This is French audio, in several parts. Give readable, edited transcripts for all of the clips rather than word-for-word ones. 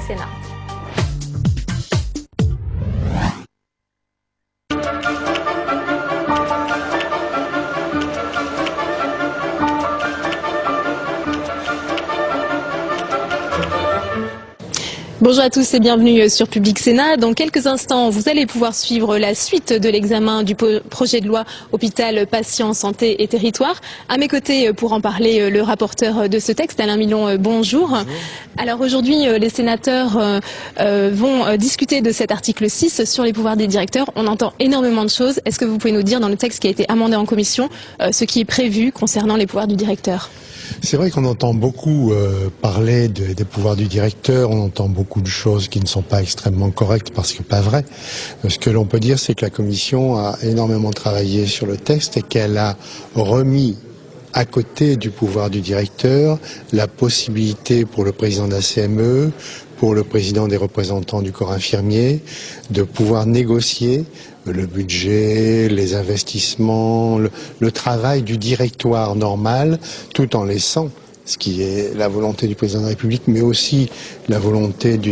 Sénat. Bonjour à tous et bienvenue sur Public Sénat. Dans quelques instants, vous allez pouvoir suivre la suite de l'examen du projet de loi Hôpital, Patients, Santé et Territoire. À mes côtés, pour en parler, le rapporteur de ce texte, Alain Milon, bonjour. Bonjour. Alors aujourd'hui, les sénateurs vont discuter de cet article 6 sur les pouvoirs des directeurs. On entend énormément de choses. Est-ce que vous pouvez nous dire dans le texte qui a été amendé en commission ce qui est prévu concernant les pouvoirs du directeur ? C'est vrai qu'on entend beaucoup parler des pouvoirs du directeur, on entend beaucoup de choses qui ne sont pas extrêmement correctes parce que pas vraies. Ce que l'on peut dire, c'est que la Commission a énormément travaillé sur le texte et qu'elle a remis à côté du pouvoir du directeur la possibilité pour le président de la CME, pour le président des représentants du corps infirmier, de pouvoir négocier le budget, les investissements, le travail du directoire normal, tout en laissant, ce qui est la volonté du président de la République, mais aussi la volonté d'un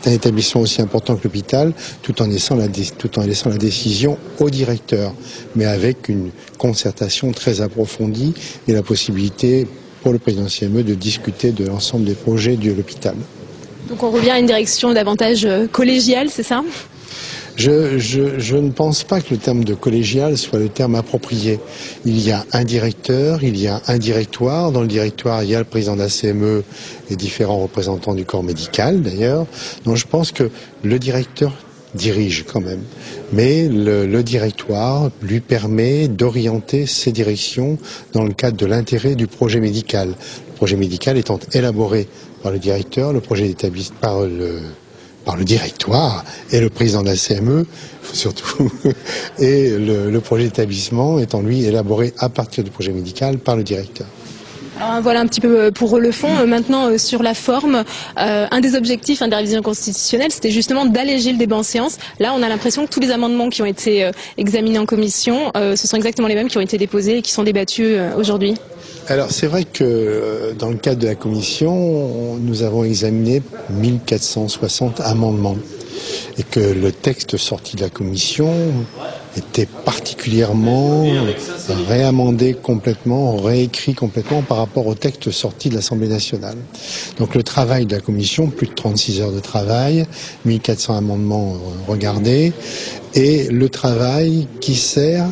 établissement aussi important que l'hôpital, tout en laissant la décision au directeur, mais avec une concertation très approfondie et la possibilité pour le président de CME de discuter de l'ensemble des projets de l'hôpital. Donc on revient à une direction davantage collégiale, c'est ça ? Je ne pense pas que le terme de collégial soit le terme approprié. Il y a un directeur, il y a un directoire. Dans le directoire, il y a le président de la CME et différents représentants du corps médical, d'ailleurs. Donc je pense que le directeur dirige quand même. Mais le directoire lui permet d'orienter ses directions dans le cadre de l'intérêt du projet médical. Le projet médical étant élaboré par le directeur, le projet établi par le directoire et le président de la CME, surtout, et le projet d'établissement étant lui élaboré à partir du projet médical par le directeur. Alors, voilà un petit peu pour le fond. Maintenant, sur la forme, un des objectifs des révisions constitutionnelles, c'était justement d'alléger le débat en séance. Là, on a l'impression que tous les amendements qui ont été examinés en commission, ce sont exactement les mêmes qui ont été déposés et qui sont débattus aujourd'hui. Alors c'est vrai que dans le cadre de la commission, nous avons examiné 1460 amendements et que le texte sorti de la commission était particulièrement réamendé complètement, réécrit complètement par rapport au texte sorti de l'Assemblée nationale. Donc le travail de la commission, plus de 36 heures de travail, 1400 amendements regardés, et le travail qui sert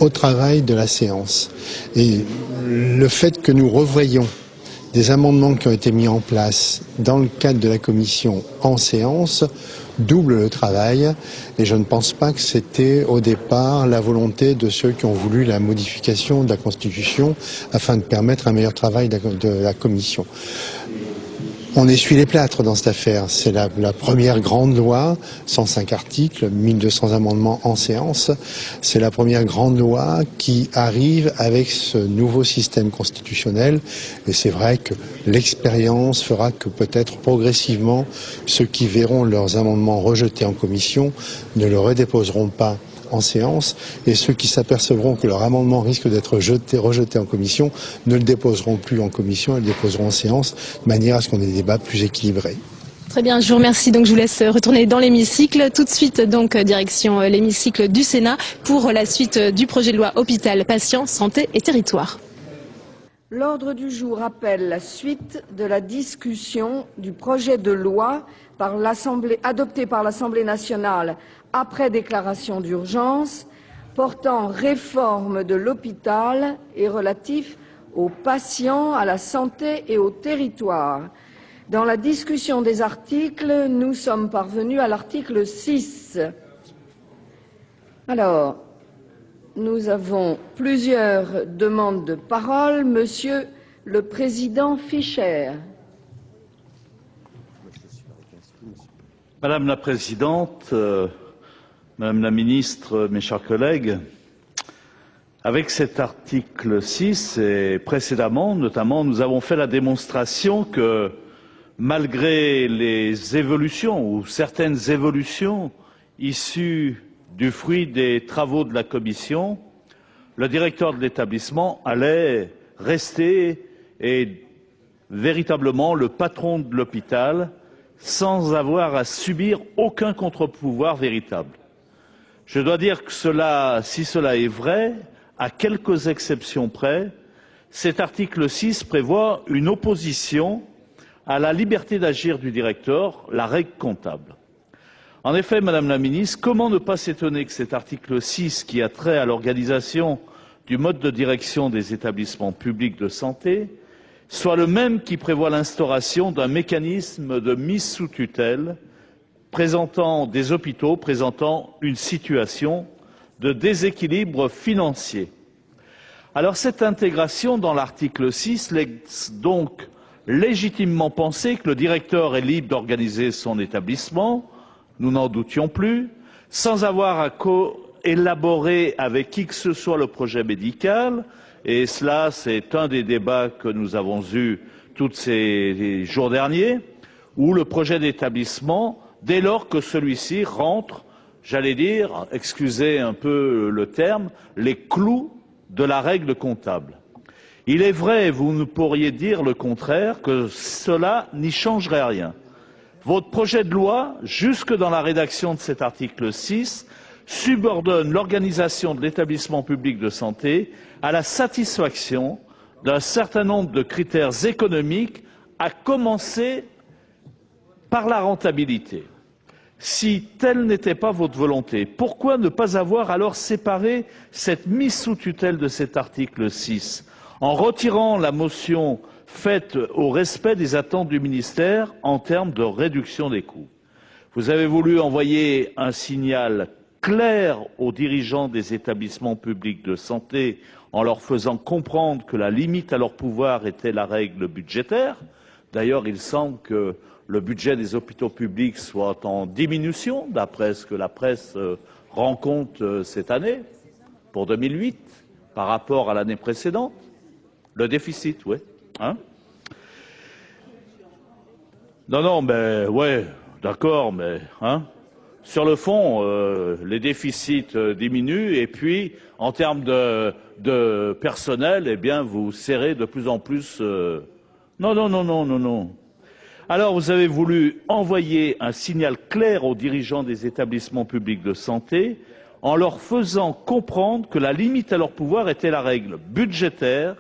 au travail de la séance. Et le fait que nous revoyions des amendements qui ont été mis en place dans le cadre de la commission en séance double le travail, et je ne pense pas que c'était au départ la volonté de ceux qui ont voulu la modification de la Constitution afin de permettre un meilleur travail de la commission. On essuie les plâtres dans cette affaire. C'est la première grande loi, 105 articles, 1200 amendements en séance. C'est la première grande loi qui arrive avec ce nouveau système constitutionnel. Et c'est vrai que l'expérience fera que peut-être progressivement, ceux qui verront leurs amendements rejetés en commission ne le redéposeront pas en séance, et ceux qui s'apercevront que leur amendement risque d'être rejeté en commission ne le déposeront plus en commission, ils le déposeront en séance, de manière à ce qu'on ait des débats plus équilibrés. Très bien, je vous remercie. Donc je vous laisse retourner dans l'hémicycle. Tout de suite, donc direction l'hémicycle du Sénat pour la suite du projet de loi Hôpital, Patients, Santé et Territoire. L'ordre du jour appelle la suite de la discussion du projet de loi adopté par l'Assemblée nationale après déclaration d'urgence portant réforme de l'hôpital et relatif aux patients, à la santé et au territoire. Dans la discussion des articles, nous sommes parvenus à l'article 6. Alors, nous avons plusieurs demandes de parole. Monsieur le Président Fischer. Madame la Présidente, Madame la Ministre, mes chers collègues, avec cet article 6 et précédemment, notamment, nous avons fait la démonstration que malgré les évolutions ou certaines évolutions issues du fruit des travaux de la Commission, le directeur de l'établissement allait rester et véritablement le patron de l'hôpital sans avoir à subir aucun contre-pouvoir véritable. Je dois dire que si cela est vrai, à quelques exceptions près, cet article 6 prévoit une opposition à la liberté d'agir du directeur, la règle comptable. En effet, Madame la Ministre, comment ne pas s'étonner que cet article 6, qui a trait à l'organisation du mode de direction des établissements publics de santé, soit le même qui prévoit l'instauration d'un mécanisme de mise sous tutelle des hôpitaux présentant une situation de déséquilibre financier. Alors cette intégration dans l'article 6 laisse donc légitimement penser que le directeur est libre d'organiser son établissement, nous n'en doutions plus, sans avoir à élaborer avec qui que ce soit le projet médical, et cela c'est un des débats que nous avons eus tous ces jours derniers, ou le projet d'établissement, dès lors que celui-ci rentre, j'allais dire, excusez un peu le terme, les clous de la règle comptable. Il est vrai, vous ne pourriez dire le contraire, que cela n'y changerait rien. Votre projet de loi, jusque dans la rédaction de cet article 6, subordonne l'organisation de l'établissement public de santé à la satisfaction d'un certain nombre de critères économiques, à commencer par la rentabilité. Si telle n'était pas votre volonté, pourquoi ne pas avoir alors séparé cette mise sous tutelle de cet article 6 en retirant la motion faite au respect des attentes du ministère en termes de réduction des coûts? Vous avez voulu envoyer un signal clair aux dirigeants des établissements publics de santé en leur faisant comprendre que la limite à leur pouvoir était la règle budgétaire. D'ailleurs, il semble que le budget des hôpitaux publics soit en diminution, d'après ce que la presse rend compte cette année, pour 2008, par rapport à l'année précédente. Le déficit, oui. Hein? Non, mais ouais, d'accord, mais sur le fond, les déficits diminuent et puis, en termes de personnel, eh bien, vous serrez de plus en plus. Non. Alors, vous avez voulu envoyer un signal clair aux dirigeants des établissements publics de santé en leur faisant comprendre que la limite à leur pouvoir était la règle budgétaire,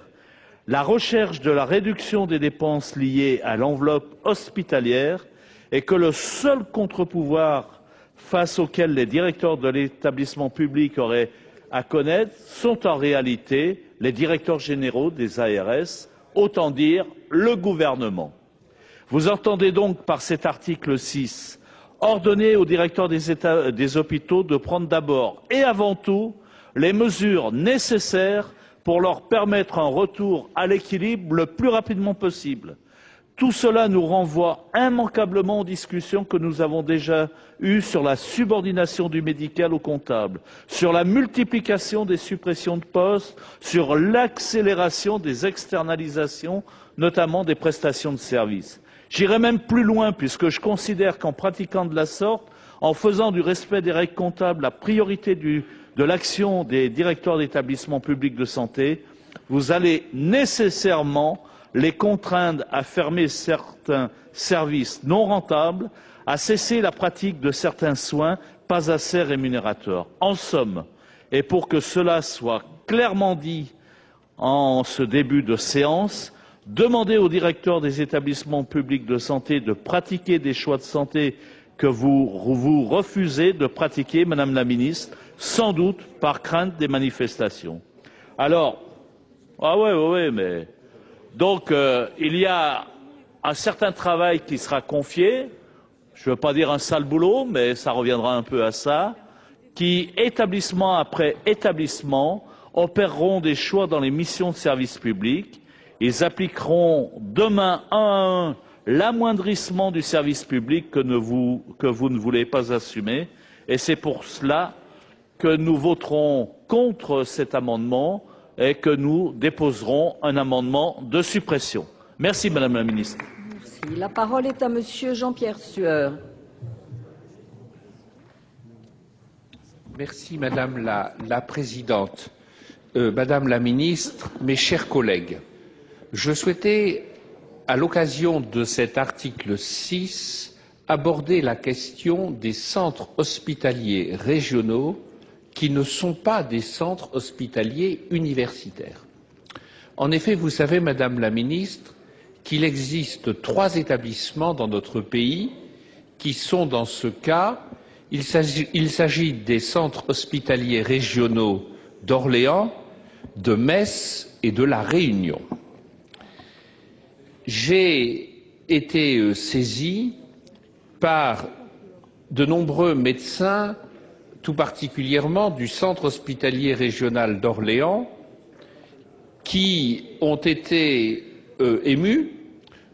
la recherche de la réduction des dépenses liées à l'enveloppe hospitalière et que le seul contre-pouvoir face auquel les directeurs de l'établissement public auraient à connaître sont en réalité les directeurs généraux des ARS, autant dire le gouvernement. Vous entendez donc par cet article 6 ordonner aux directeurs des hôpitaux de prendre d'abord et avant tout les mesures nécessaires pour leur permettre un retour à l'équilibre le plus rapidement possible. Tout cela nous renvoie immanquablement aux discussions que nous avons déjà eues sur la subordination du médical au comptable, sur la multiplication des suppressions de postes, sur l'accélération des externalisations, notamment des prestations de services. J'irai même plus loin puisque je considère qu'en pratiquant de la sorte, en faisant du respect des règles comptables la priorité de l'action des directeurs d'établissements publics de santé, vous allez nécessairement les contraindre à fermer certains services non rentables, à cesser la pratique de certains soins pas assez rémunérateurs. En somme, et pour que cela soit clairement dit en ce début de séance, demandez aux directeurs des établissements publics de santé de pratiquer des choix de santé que vous refusez de pratiquer, Madame la Ministre, sans doute par crainte des manifestations. Alors, mais donc il y a un certain travail qui sera confié, je ne veux pas dire un sale boulot, mais ça reviendra un peu à ça, qui, établissement après établissement, opéreront des choix dans les missions de service public. Ils appliqueront demain un à un l'amoindrissement du service public que vous ne voulez pas assumer. Et c'est pour cela que nous voterons contre cet amendement et que nous déposerons un amendement de suppression. Merci, Madame la Ministre. Merci. La parole est à Monsieur Jean-Pierre Sueur. Merci, Madame la Présidente. Madame la Ministre, mes chers collègues, je souhaitais à l'occasion de cet article 6, aborder la question des centres hospitaliers régionaux qui ne sont pas des centres hospitaliers universitaires. En effet, vous savez, Madame la Ministre, qu'il existe 3 établissements dans notre pays qui sont dans ce cas. Il s'agit des centres hospitaliers régionaux d'Orléans, de Metz et de La Réunion. J'ai été saisi par de nombreux médecins, tout particulièrement du centre hospitalier régional d'Orléans, qui ont été émus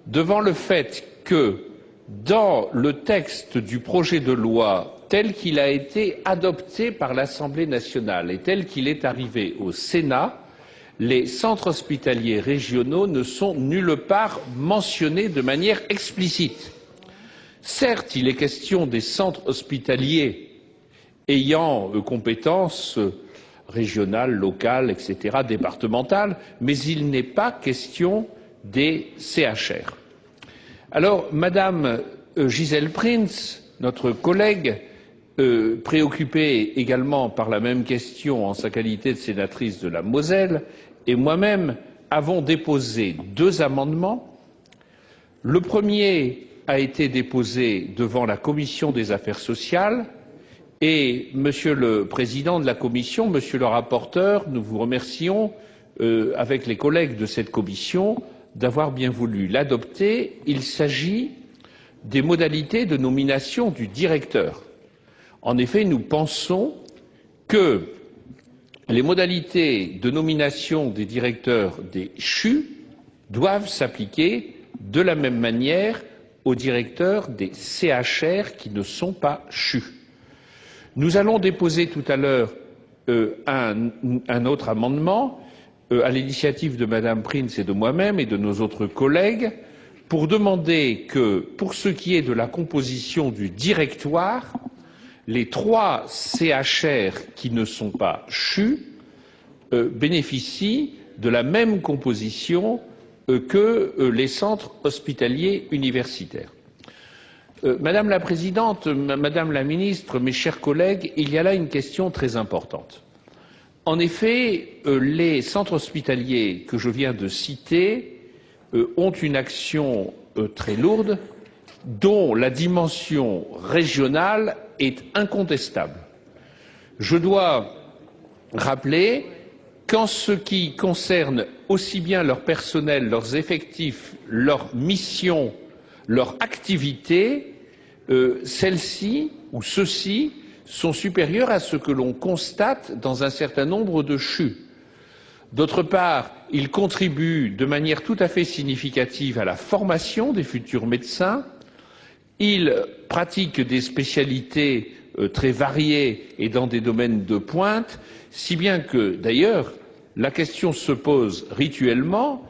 devant le fait que, dans le texte du projet de loi tel qu'il a été adopté par l'Assemblée nationale et tel qu'il est arrivé au Sénat, les centres hospitaliers régionaux ne sont nulle part mentionnés de manière explicite. Certes, il est question des centres hospitaliers ayant compétences régionales, locales, etc., départementales, mais il n'est pas question des CHR. Alors, Madame Gisèle Prinz, notre collègue, préoccupée également par la même question en sa qualité de sénatrice de la Moselle, et moi-même avons déposé 2 amendements. Le premier a été déposé devant la Commission des affaires sociales et, Monsieur le Président de la Commission, Monsieur le rapporteur, nous vous remercions, avec les collègues de cette commission, d'avoir bien voulu l'adopter. Il s'agit des modalités de nomination du directeur. En effet, nous pensons que les modalités de nomination des directeurs des CHU doivent s'appliquer de la même manière aux directeurs des CHR qui ne sont pas CHU. Nous allons déposer tout à l'heure un autre amendement à l'initiative de Madame Prinz et de moi-même et de nos autres collègues pour demander que, pour ce qui est de la composition du directoire, les 3 CHR qui ne sont pas CHU bénéficient de la même composition que les centres hospitaliers universitaires. Madame la Présidente, Madame la Ministre, mes chers collègues, il y a là une question très importante. En effet, les centres hospitaliers que je viens de citer ont une action très lourde dont la dimension régionale est incontestable. Je dois rappeler qu'en ce qui concerne aussi bien leur personnel, leurs effectifs, leurs missions, leur activité, celles-ci ou ceux-ci sont supérieurs à ce que l'on constate dans un certain nombre de CHU. D'autre part, ils contribuent de manière tout à fait significative à la formation des futurs médecins. Ils pratiquent des spécialités très variées et dans des domaines de pointe, si bien que, d'ailleurs, la question se pose rituellement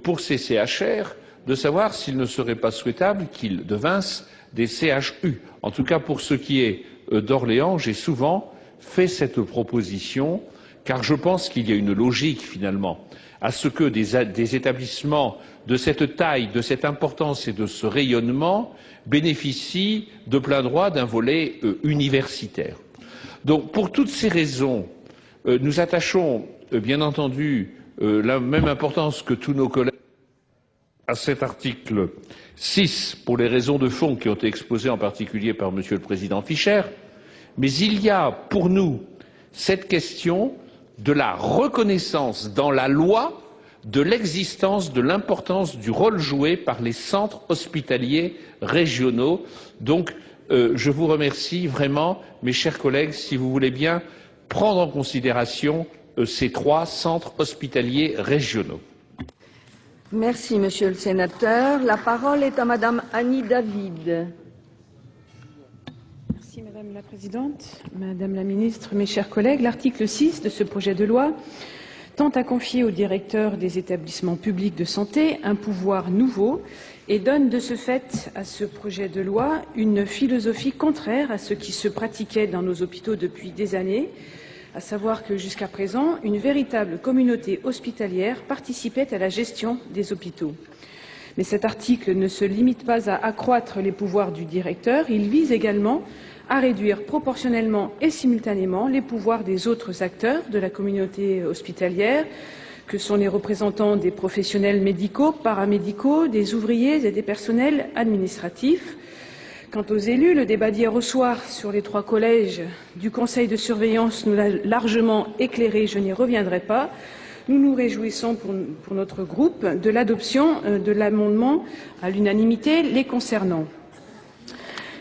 pour ces CHR de savoir s'il ne serait pas souhaitable qu'ils devinssent des CHU. En tout cas, pour ce qui est d'Orléans, j'ai souvent fait cette proposition, car je pense qu'il y a une logique, finalement, à ce que des établissements de cette taille, de cette importance et de ce rayonnement bénéficient de plein droit d'un volet universitaire. Donc, pour toutes ces raisons, nous attachons, bien entendu, la même importance que tous nos collègues à cet article 6, pour les raisons de fond qui ont été exposées en particulier par Monsieur le Président Fischer, mais il y a pour nous cette question de la reconnaissance dans la loi de l'existence, de l'importance du rôle joué par les centres hospitaliers régionaux. Donc, je vous remercie vraiment, mes chers collègues, si vous voulez bien prendre en considération ces 3 centres hospitaliers régionaux. Merci, Monsieur le Sénateur. La parole est à Madame Annie David. Merci Madame la Présidente, Madame la Ministre, mes chers collègues. L'article 6 de ce projet de loi tend à confier au directeur des établissements publics de santé un pouvoir nouveau et donne de ce fait à ce projet de loi une philosophie contraire à ce qui se pratiquait dans nos hôpitaux depuis des années, à savoir que jusqu'à présent, une véritable communauté hospitalière participait à la gestion des hôpitaux. Mais cet article ne se limite pas à accroître les pouvoirs du directeur, il vise également à réduire proportionnellement et simultanément les pouvoirs des autres acteurs de la communauté hospitalière, que sont les représentants des professionnels médicaux, paramédicaux, des ouvriers et des personnels administratifs. Quant aux élus, le débat d'hier au soir sur les 3 collèges du Conseil de surveillance nous l'a largement éclairé, je n'y reviendrai pas. Nous nous réjouissons pour notre groupe de l'adoption de l'amendement à l'unanimité les concernant.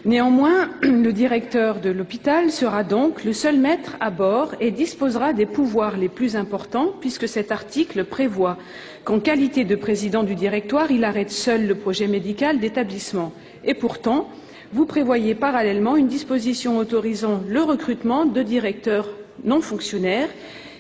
Néanmoins, le directeur de l'hôpital sera donc le seul maître à bord et disposera des pouvoirs les plus importants puisque cet article prévoit qu'en qualité de président du directoire, il arrête seul le projet médical d'établissement. Et pourtant, vous prévoyez parallèlement une disposition autorisant le recrutement de directeurs non fonctionnaires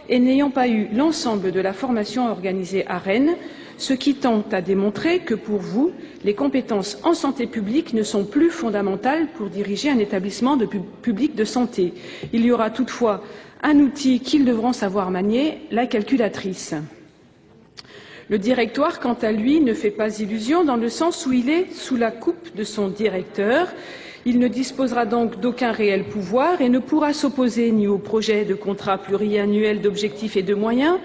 et n'ayant pas eu l'ensemble de la formation organisée à Rennes, ce qui tend à démontrer que pour vous, les compétences en santé publique ne sont plus fondamentales pour diriger un établissement public de santé. Il y aura toutefois un outil qu'ils devront savoir manier, la calculatrice. Le directoire, quant à lui, ne fait pas illusion dans le sens où il est sous la coupe de son directeur. Il ne disposera donc d'aucun réel pouvoir et ne pourra s'opposer ni au projet de contrat pluriannuel d'objectifs et de moyens,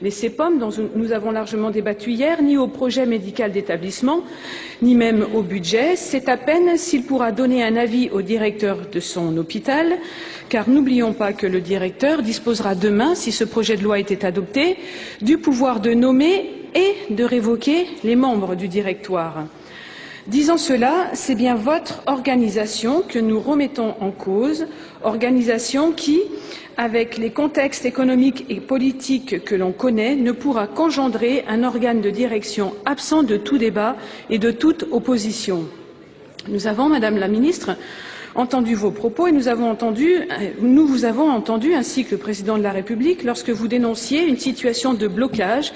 les CEPOM dont nous avons largement débattu hier, ni au projet médical d'établissement, ni même au budget. C'est à peine s'il pourra donner un avis au directeur de son hôpital, car n'oublions pas que le directeur disposera demain, si ce projet de loi était adopté, du pouvoir de nommer et de révoquer les membres du directoire. Disant cela, c'est bien votre organisation que nous remettons en cause, organisation qui, avec les contextes économiques et politiques que l'on connaît, ne pourra qu'engendrer un organe de direction absent de tout débat et de toute opposition. Nous avons, Madame la Ministre, entendu vos propos et nous vous avons entendu, ainsi que le Président de la République, lorsque vous dénonciez une situation de blocage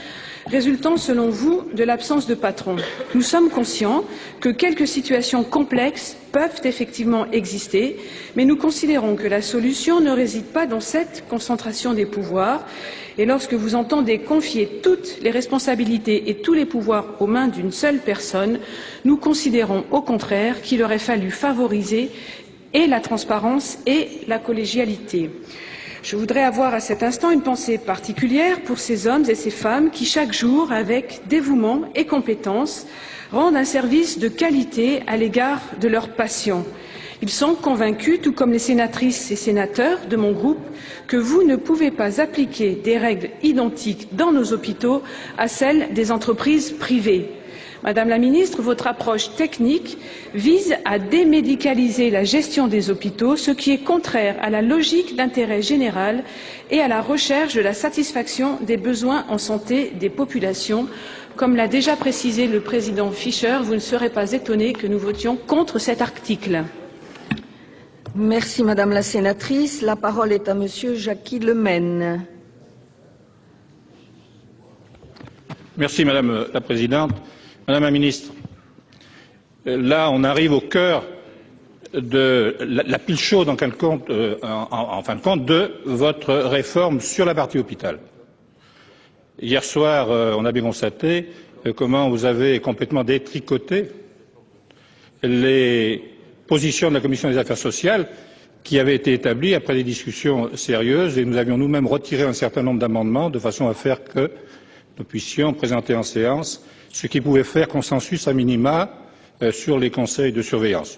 résultant, selon vous, de l'absence de patron. Nous sommes conscients que quelques situations complexes peuvent effectivement exister, mais nous considérons que la solution ne réside pas dans cette concentration des pouvoirs. Et lorsque vous entendez confier toutes les responsabilités et tous les pouvoirs aux mains d'une seule personne, nous considérons au contraire qu'il aurait fallu favoriser et la transparence et la collégialité. Je voudrais avoir à cet instant une pensée particulière pour ces hommes et ces femmes qui, chaque jour, avec dévouement et compétence, rendent un service de qualité à l'égard de leurs patients. Ils sont convaincus, tout comme les sénatrices et sénateurs de mon groupe, que vous ne pouvez pas appliquer des règles identiques dans nos hôpitaux à celles des entreprises privées. Madame la Ministre, votre approche technique vise à démédicaliser la gestion des hôpitaux, ce qui est contraire à la logique d'intérêt général et à la recherche de la satisfaction des besoins en santé des populations. Comme l'a déjà précisé le président Fischer, vous ne serez pas étonné que nous votions contre cet article. Merci Madame la sénatrice. La parole est à Monsieur Jacky Lemaine. Merci Madame la Présidente. Madame la Ministre, là on arrive au cœur de la pile chaude en fin de compte de votre réforme sur la partie hôpital. Hier soir, on a bien constaté comment vous avez complètement détricoté les positions de la Commission des affaires sociales qui avaient été établies après des discussions sérieuses et nous avions nous-mêmes retiré un certain nombre d'amendements de façon à faire que nous puissions présenter en séance ce qui pouvait faire consensus à minima sur les conseils de surveillance.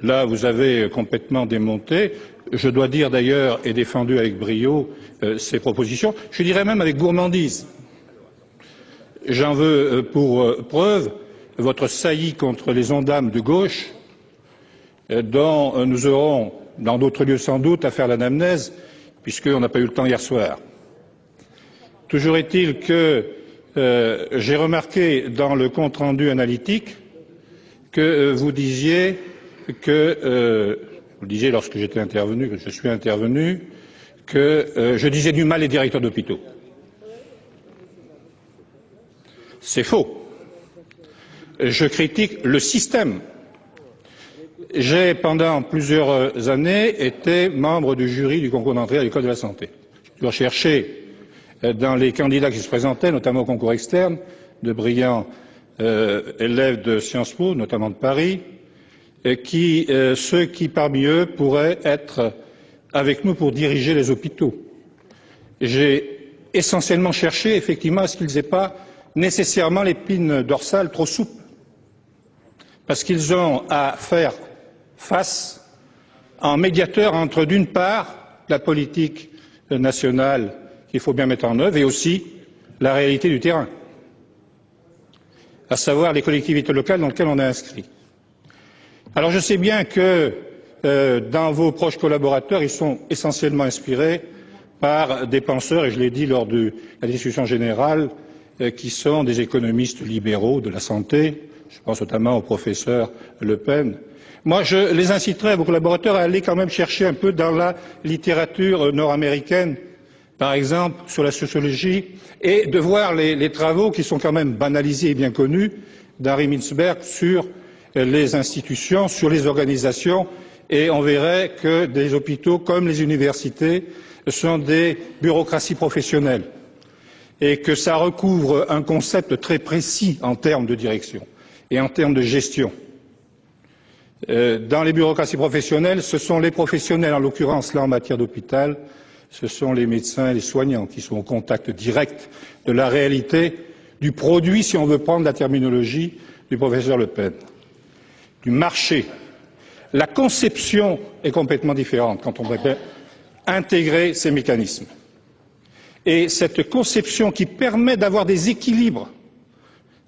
Là, vous avez complètement démonté, je dois dire d'ailleurs, et défendu avec brio ces propositions, je dirais même avec gourmandise. J'en veux pour preuve votre saillie contre les ondames de gauche, dont nous aurons, dans d'autres lieux sans doute, à faire l'anamnèse, puisqu'on n'a pas eu le temps hier soir. Toujours est-il que j'ai remarqué dans le compte-rendu analytique que vous disiez lorsque j'étais intervenu, que je suis intervenu, que je disais du mal des directeurs d'hôpitaux. C'est faux. Je critique le système. J'ai, pendant plusieurs années, été membre du jury du concours d'entrée à l'École de la santé. Je dois chercher dans les candidats qui se présentaient, notamment au concours externe, de brillants élèves de Sciences Po, notamment de Paris, ceux qui parmi eux pourraient être avec nous pour diriger les hôpitaux. J'ai essentiellement cherché effectivement à ce qu'ils n'aient pas nécessairement l'épine dorsale trop souple, parce qu'ils ont à faire face en médiateur entre, d'une part, la politique nationale qu'il faut bien mettre en œuvre et aussi la réalité du terrain, à savoir les collectivités locales dans lesquelles on est inscrit. Alors je sais bien que dans vos proches collaborateurs, ils sont essentiellement inspirés par des penseurs, et je l'ai dit lors de la discussion générale, qui sont des économistes libéraux de la santé. Je pense notamment au professeur Le Pen. Moi, je les inciterai, vos collaborateurs, à aller quand même chercher un peu dans la littérature nord-américaine, par exemple, sur la sociologie, et de voir les travaux qui sont quand même banalisés et bien connus d'Harry Mintzberg sur les institutions, sur les organisations, et on verrait que des hôpitaux comme les universités sont des bureaucraties professionnelles et que ça recouvre un concept très précis en termes de direction et en termes de gestion. Dans les bureaucraties professionnelles, ce sont les professionnels, en l'occurrence là en matière d'hôpital, ce sont les médecins et les soignants qui sont au contact direct de la réalité du produit, si on veut prendre la terminologie du professeur Le Pen, du marché. La conception est complètement différente quand on veut intégrer ces mécanismes. Et cette conception qui permet d'avoir des équilibres,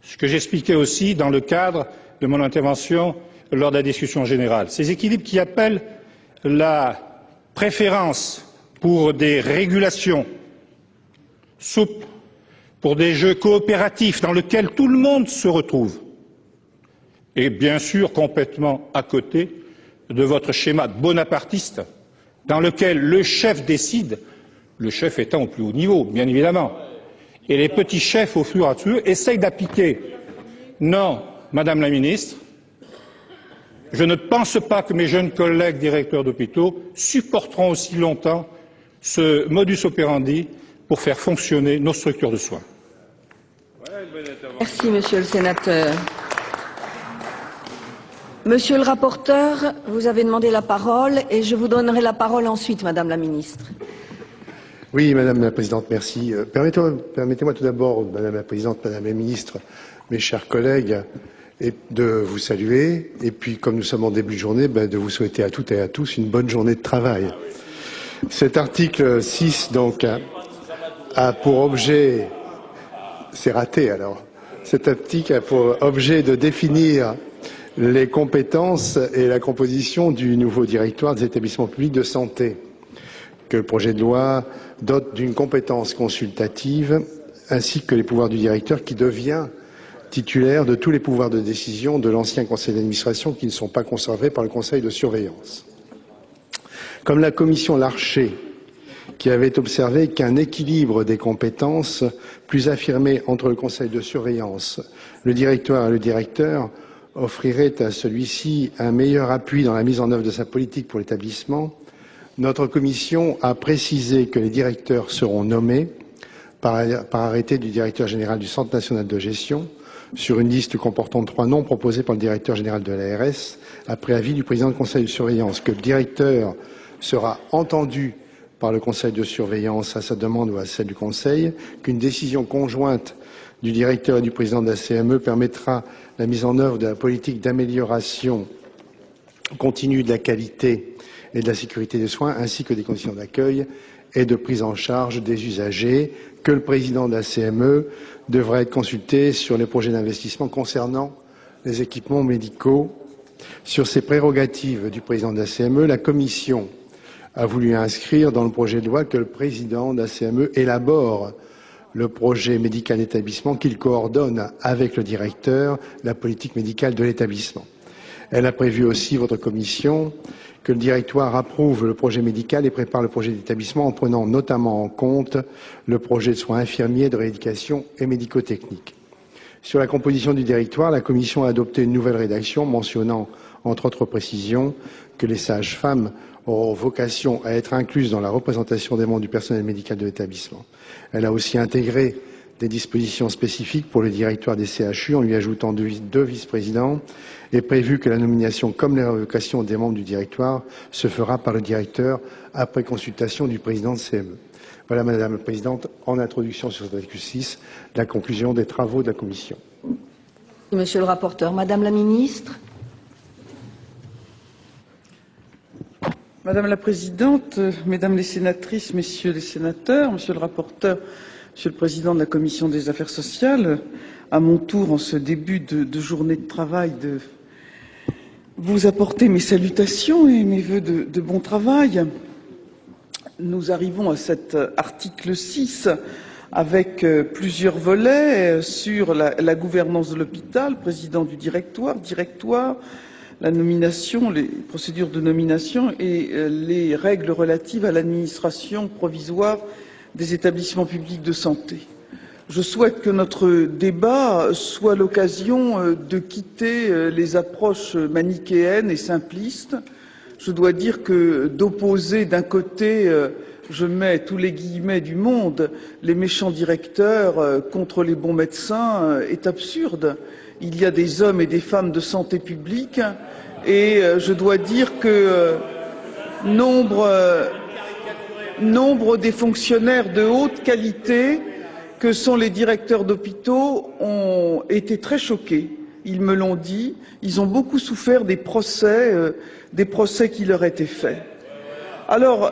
ce que j'expliquais aussi dans le cadre de mon intervention lors de la discussion générale, ces équilibres qui appellent la préférence pour des régulations souples, pour des jeux coopératifs dans lesquels tout le monde se retrouve, et bien sûr complètement à côté de votre schéma bonapartiste dans lequel le chef décide, le chef étant au plus haut niveau, bien évidemment, et les petits chefs au fur et à mesure essayent d'appliquer. Non, Madame la Ministre, je ne pense pas que mes jeunes collègues directeurs d'hôpitaux supporteront aussi longtemps ce modus operandi pour faire fonctionner nos structures de soins. Merci, Monsieur le Sénateur. Monsieur le rapporteur, vous avez demandé la parole et je vous donnerai la parole ensuite, Madame la Ministre. Oui, Madame la Présidente, merci. Permettez-moi tout d'abord, Madame la Présidente, Madame la Ministre, mes chers collègues, de vous saluer et puis, comme nous sommes en début de journée, de vous souhaiter à toutes et à tous une bonne journée de travail. Cet article 6, donc, a pour objet, c'est raté alors, cet article a pour objet de définir les compétences et la composition du nouveau directoire des établissements publics de santé, que le projet de loi dote d'une compétence consultative, ainsi que les pouvoirs du directeur qui devient titulaire de tous les pouvoirs de décision de l'ancien conseil d'administration qui ne sont pas conservés par le conseil de surveillance. Comme la commission Larcher, qui avait observé qu'un équilibre des compétences plus affirmé entre le conseil de surveillance, le directoire et le directeur offrirait à celui-ci un meilleur appui dans la mise en œuvre de sa politique pour l'établissement, notre commission a précisé que les directeurs seront nommés par arrêté du directeur général du Centre national de gestion sur une liste comportant 3 noms proposés par le directeur général de l'ARS après avis du président du conseil de surveillance, que le directeur sera entendu par le conseil de surveillance à sa demande ou à celle du conseil, qu'une décision conjointe du directeur et du président de la CME permettra la mise en œuvre de la politique d'amélioration continue de la qualité et de la sécurité des soins, ainsi que des conditions d'accueil et de prise en charge des usagers, que le président de la CME devra être consulté sur les projets d'investissement concernant les équipements médicaux. Sur ces prérogatives du président de la CME, la Commission a voulu inscrire dans le projet de loi que le président de la CME élabore le projet médical d'établissement qu'il coordonne avec le directeur la politique médicale de l'établissement. Elle a prévu aussi, votre commission, que le directoire approuve le projet médical et prépare le projet d'établissement en prenant notamment en compte le projet de soins infirmiers, de rééducation et médico-technique. Sur la composition du directoire, la commission a adopté une nouvelle rédaction mentionnant, entre autres précisions, que les sages-femmes auront vocation à être incluses dans la représentation des membres du personnel médical de l'établissement. Elle a aussi intégré des dispositions spécifiques pour le directoire des CHU en lui ajoutant deux vice-présidents est prévu que la nomination comme la révocation des membres du directoire se fera par le directeur après consultation du président de CME. Voilà, Madame la Présidente, en introduction sur cet article 6, la conclusion des travaux de la Commission. Monsieur le rapporteur, Madame la Ministre. Madame la Présidente, Mesdames les sénatrices, Messieurs les sénateurs, Monsieur le rapporteur, Monsieur le Président de la Commission des affaires sociales, à mon tour, en ce début de journée de travail, de vous apporter mes salutations et mes vœux de bon travail. Nous arrivons à cet article 6 avec plusieurs volets sur la gouvernance de l'hôpital, président du directoire, la nomination, les procédures de nomination et les règles relatives à l'administration provisoire des établissements publics de santé. Je souhaite que notre débat soit l'occasion de quitter les approches manichéennes et simplistes. Je dois dire que d'opposer d'un côté, je mets tous les guillemets du monde, les méchants directeurs contre les bons médecins est absurde. Il y a des hommes et des femmes de santé publique et je dois dire que nombre des fonctionnaires de haute qualité que sont les directeurs d'hôpitaux ont été très choqués. Ils me l'ont dit, ils ont beaucoup souffert des procès qui leur étaient faits. Alors,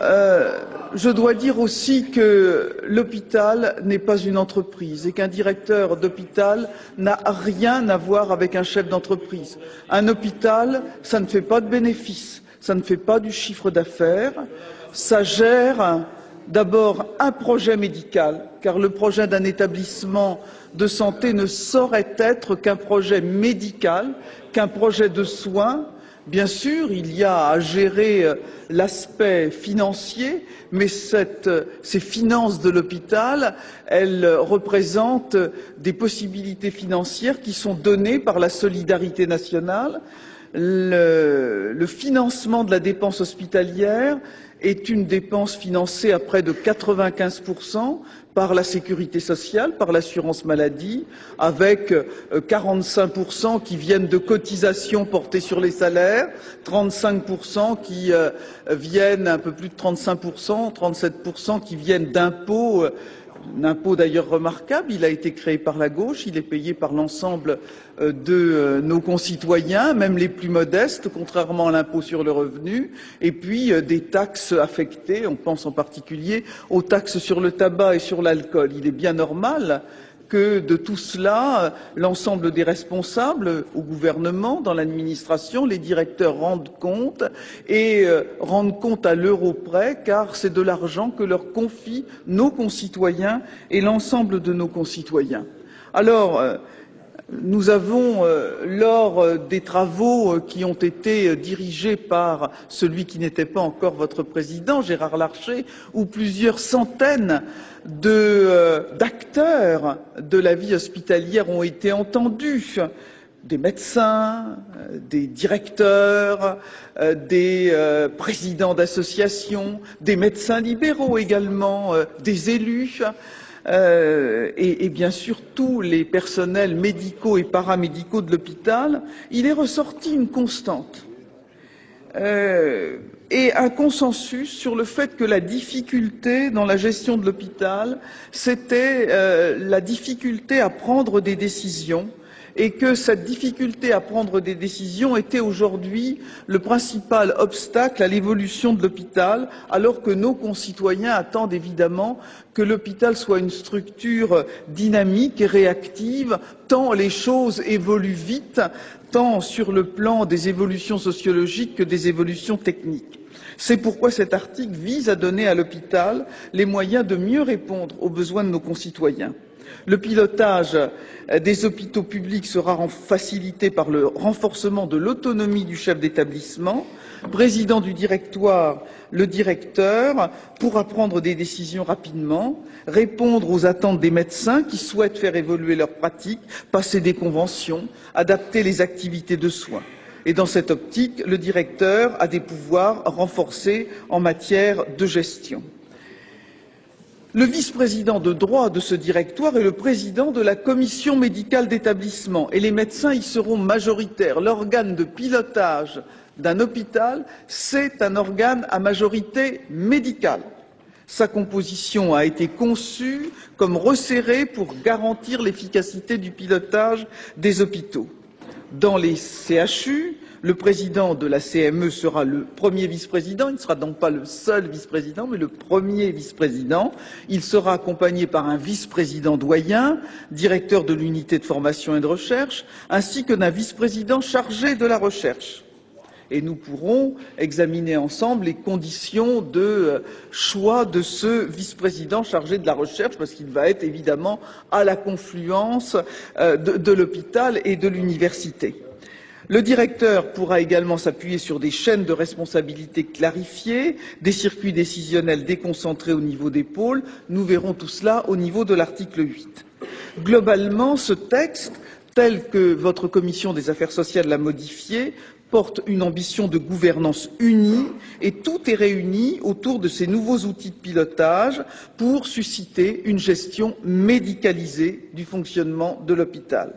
je dois dire aussi que l'hôpital n'est pas une entreprise et qu'un directeur d'hôpital n'a rien à voir avec un chef d'entreprise. Un hôpital, ça ne fait pas de bénéfices, ça ne fait pas du chiffre d'affaires, ça gère d'abord un projet médical, car le projet d'un établissement de santé ne saurait être qu'un projet médical, qu'un projet de soins. Bien sûr, il y a à gérer l'aspect financier, mais ces finances de l'hôpital, elles représentent des possibilités financières qui sont données par la solidarité nationale. Le financement de la dépense hospitalière est une dépense financée à près de 95% par la sécurité sociale, par l'assurance maladie, avec 45% qui viennent de cotisations portées sur les salaires, 35% qui viennent, un peu plus de 35%, 37% qui viennent d'impôts. Un impôt d'ailleurs remarquable, il a été créé par la gauche, il est payé par l'ensemble de nos concitoyens, même les plus modestes, contrairement à l'impôt sur le revenu, et puis des taxes affectées, on pense en particulier aux taxes sur le tabac et sur l'alcool. Il est bien normal que de tout cela, l'ensemble des responsables au gouvernement, dans l'administration, les directeurs rendent compte et rendent compte à l'euro près, car c'est de l'argent que leur confient nos concitoyens et l'ensemble de nos concitoyens. Alors, nous avons, lors des travaux qui ont été dirigés par celui qui n'était pas encore votre président, Gérard Larcher, où plusieurs centaines d'acteurs de la vie hospitalière ont été entendus, des médecins, des directeurs, des présidents d'associations, des médecins libéraux également, des élus, et bien sûr tous les personnels médicaux et paramédicaux de l'hôpital, il est ressorti une constante et un consensus sur le fait que la difficulté dans la gestion de l'hôpital, c'était la difficulté à prendre des décisions, et que cette difficulté à prendre des décisions était aujourd'hui le principal obstacle à l'évolution de l'hôpital, alors que nos concitoyens attendent évidemment que l'hôpital soit une structure dynamique et réactive, tant les choses évoluent vite, tant sur le plan des évolutions sociologiques que des évolutions techniques. C'est pourquoi cet article vise à donner à l'hôpital les moyens de mieux répondre aux besoins de nos concitoyens. Le pilotage des hôpitaux publics sera facilité par le renforcement de l'autonomie du chef d'établissement, président du directoire, le directeur, pourra prendre des décisions rapidement, répondre aux attentes des médecins qui souhaitent faire évoluer leurs pratiques, passer des conventions, adapter les activités de soins. Et dans cette optique, le directeur a des pouvoirs renforcés en matière de gestion. Le vice-président de droit de ce directoire est le président de la commission médicale d'établissement et les médecins y seront majoritaires. L'organe de pilotage d'un hôpital, c'est un organe à majorité médicale. Sa composition a été conçue comme resserrée pour garantir l'efficacité du pilotage des hôpitaux. Dans les CHU, le président de la CME sera le premier vice-président. Il ne sera donc pas le seul vice-président, mais le premier vice-président. Il sera accompagné par un vice-président doyen, directeur de l'unité de formation et de recherche, ainsi que d'un vice-président chargé de la recherche. Et nous pourrons examiner ensemble les conditions de choix de ce vice-président chargé de la recherche, parce qu'il va être évidemment à la confluence de l'hôpital et de l'université. Le directeur pourra également s'appuyer sur des chaînes de responsabilité clarifiées, des circuits décisionnels déconcentrés au niveau des pôles. Nous verrons tout cela au niveau de l'article 8. Globalement, ce texte, tel que votre commission des affaires sociales l'a modifié, porte une ambition de gouvernance unie et tout est réuni autour de ces nouveaux outils de pilotage pour susciter une gestion médicalisée du fonctionnement de l'hôpital.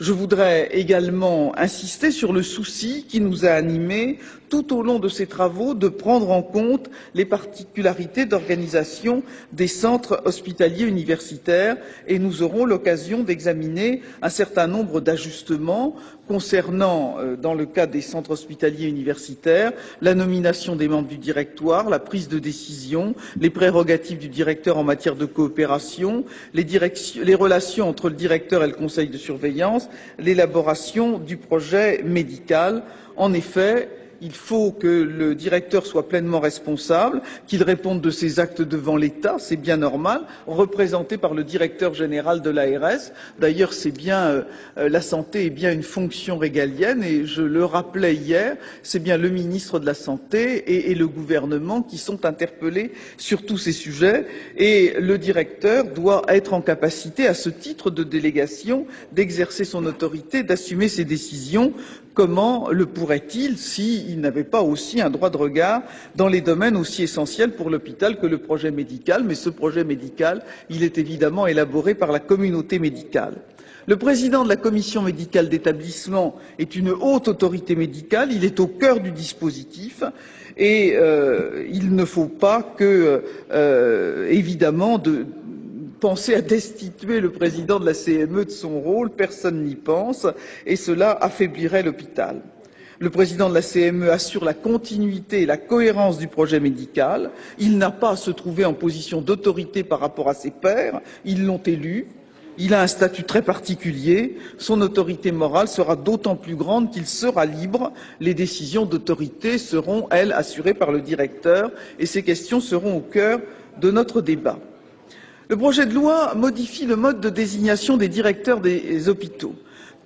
Je voudrais également insister sur le souci qui nous a animés tout au long de ces travaux de prendre en compte les particularités d'organisation des centres hospitaliers universitaires et nous aurons l'occasion d'examiner un certain nombre d'ajustements concernant, dans le cas des centres hospitaliers universitaires, la nomination des membres du directoire, la prise de décision, les prérogatives du directeur en matière de coopération, les relations entre le directeur et le conseil de surveillance, l'élaboration du projet médical. En effet, il faut que le directeur soit pleinement responsable, qu'il réponde de ses actes devant l'État, c'est bien normal, représenté par le directeur général de l'ARS. D'ailleurs, c'est bien la santé est bien une fonction régalienne et je le rappelais hier, c'est bien le ministre de la Santé et le gouvernement qui sont interpellés sur tous ces sujets et le directeur doit être en capacité, à ce titre de délégation, d'exercer son autorité, d'assumer ses décisions. Comment le pourrait-il s'il n'avait pas aussi un droit de regard dans les domaines aussi essentiels pour l'hôpital que le projet médical? Mais ce projet médical, il est évidemment élaboré par la communauté médicale. Le président de la commission médicale d'établissement est une haute autorité médicale, il est au cœur du dispositif et il ne faut pas que, évidemment, penser à destituer le président de la CME de son rôle, personne n'y pense, et cela affaiblirait l'hôpital. Le président de la CME assure la continuité et la cohérence du projet médical. Il n'a pas à se trouver en position d'autorité par rapport à ses pairs. Ils l'ont élu. Il a un statut très particulier. Son autorité morale sera d'autant plus grande qu'il sera libre. Les décisions d'autorité seront, elles, assurées par le directeur et ces questions seront au cœur de notre débat. Le projet de loi modifie le mode de désignation des directeurs des hôpitaux.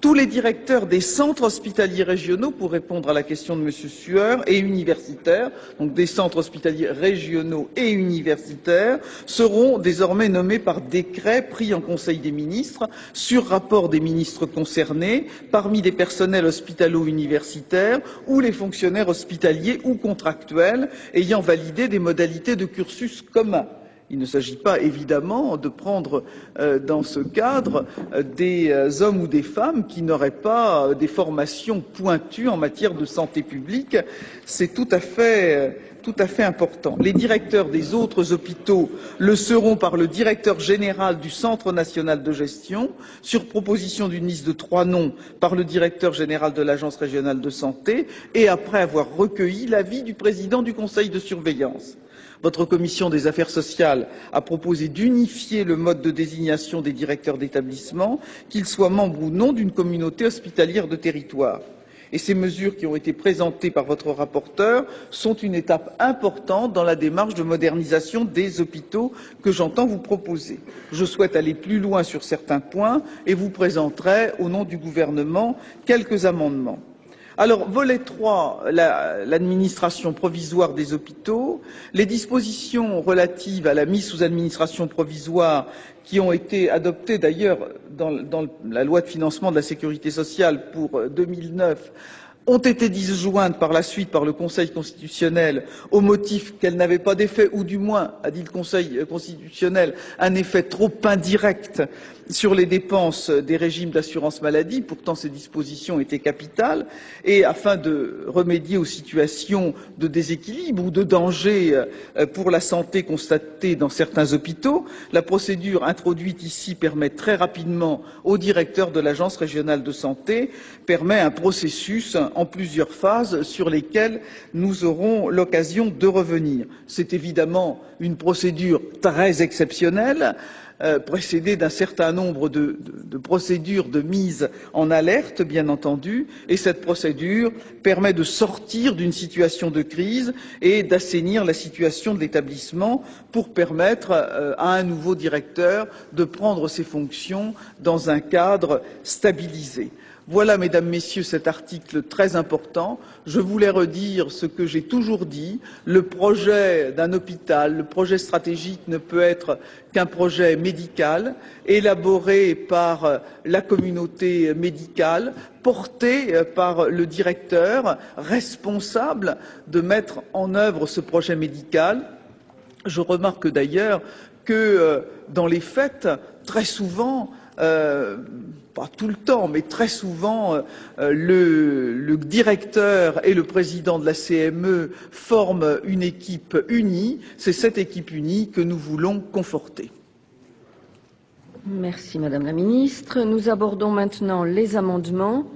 Tous les directeurs des centres hospitaliers régionaux, pour répondre à la question de M. Sueur, et universitaires, donc des centres hospitaliers régionaux et universitaires, seront désormais nommés par décret pris en Conseil des ministres, sur rapport des ministres concernés, parmi des personnels hospitalo-universitaires ou les fonctionnaires hospitaliers ou contractuels ayant validé des modalités de cursus communs. Il ne s'agit pas évidemment de prendre dans ce cadre des hommes ou des femmes qui n'auraient pas des formations pointues en matière de santé publique. C'est tout à fait important. Les directeurs des autres hôpitaux le seront par le directeur général du Centre national de gestion, sur proposition d'une liste de 3 noms par le directeur général de l'Agence régionale de santé et après avoir recueilli l'avis du président du conseil de surveillance. Votre commission des affaires sociales a proposé d'unifier le mode de désignation des directeurs d'établissement, qu'ils soient membres ou non d'une communauté hospitalière de territoire. Et ces mesures qui ont été présentées par votre rapporteur sont une étape importante dans la démarche de modernisation des hôpitaux que j'entends vous proposer. Je souhaite aller plus loin sur certains points et vous présenterai, au nom du gouvernement, quelques amendements. Alors, volet 3, l'administration provisoire des hôpitaux, les dispositions relatives à la mise sous administration provisoire qui ont été adoptées d'ailleurs dans la loi de financement de la sécurité sociale pour 2009 ont été disjointes par la suite par le Conseil constitutionnel au motif qu'elles n'avaient pas d'effet, ou du moins, a dit le Conseil constitutionnel, un effet trop indirect sur les dépenses des régimes d'assurance maladie. Pourtant, ces dispositions étaient capitales. Et afin de remédier aux situations de déséquilibre ou de danger pour la santé constatées dans certains hôpitaux, la procédure introduite ici permet très rapidement au directeur de l'agence régionale de santé, permet un processus en plusieurs phases sur lesquelles nous aurons l'occasion de revenir. C'est évidemment une procédure très exceptionnelle, précédée d'un certain nombre de procédures de mise en alerte, bien entendu, et cette procédure permet de sortir d'une situation de crise et d'assainir la situation de l'établissement pour permettre à un nouveau directeur de prendre ses fonctions dans un cadre stabilisé. Voilà, Mesdames, Messieurs, cet article très important. Je voulais redire ce que j'ai toujours dit. Le projet d'un hôpital, le projet stratégique ne peut être qu'un projet médical, élaboré par la communauté médicale, porté par le directeur, responsable de mettre en œuvre ce projet médical. Je remarque d'ailleurs que, dans les faits, très souvent, pas tout le temps, mais très souvent, le directeur et le président de la CME forment une équipe unie. C'est cette équipe unie que nous voulons conforter. Merci Madame la Ministre. Nous abordons maintenant les amendements.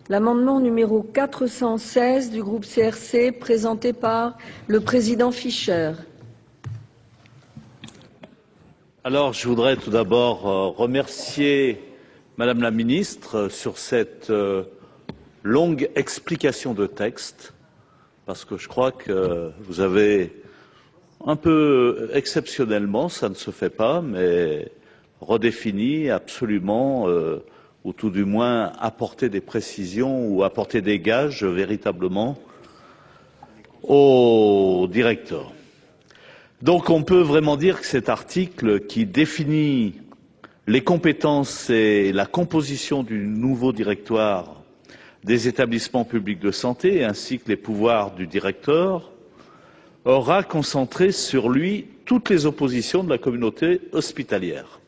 L'amendement numéro 416 du groupe CRC, présenté par le président Fischer. Alors, je voudrais tout d'abord remercier Madame la Ministre sur cette longue explication de texte, parce que je crois que vous avez un peu exceptionnellement, ça ne se fait pas, mais redéfini absolument, ou tout du moins apporter des précisions ou apporter des gages véritablement au directeur. Donc on peut vraiment dire que cet article qui définit les compétences et la composition du nouveau directoire des établissements publics de santé ainsi que les pouvoirs du directeur aura concentré sur lui toutes les oppositions de la communauté hospitalière.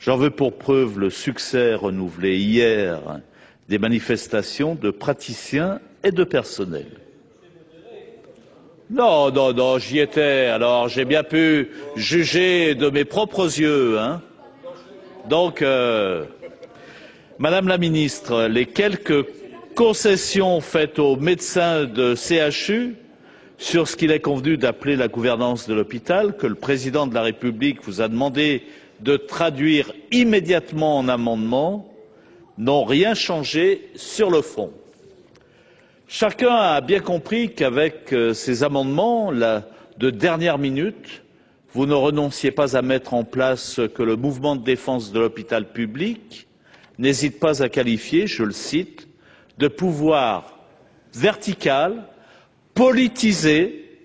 J'en veux pour preuve le succès renouvelé hier des manifestations de praticiens et de personnel. Non, j'y étais, alors j'ai bien pu juger de mes propres yeux. Donc, Madame la Ministre, les quelques concessions faites aux médecins de CHU sur ce qu'il est convenu d'appeler la gouvernance de l'hôpital, que le Président de la République vous a demandé de traduire immédiatement en amendement, n'ont rien changé sur le fond. Chacun a bien compris qu'avec ces amendements de dernière minute, vous ne renonciez pas à mettre en place ce que le mouvement de défense de l'hôpital public n'hésite pas à qualifier, je le cite, de pouvoir vertical, politisé,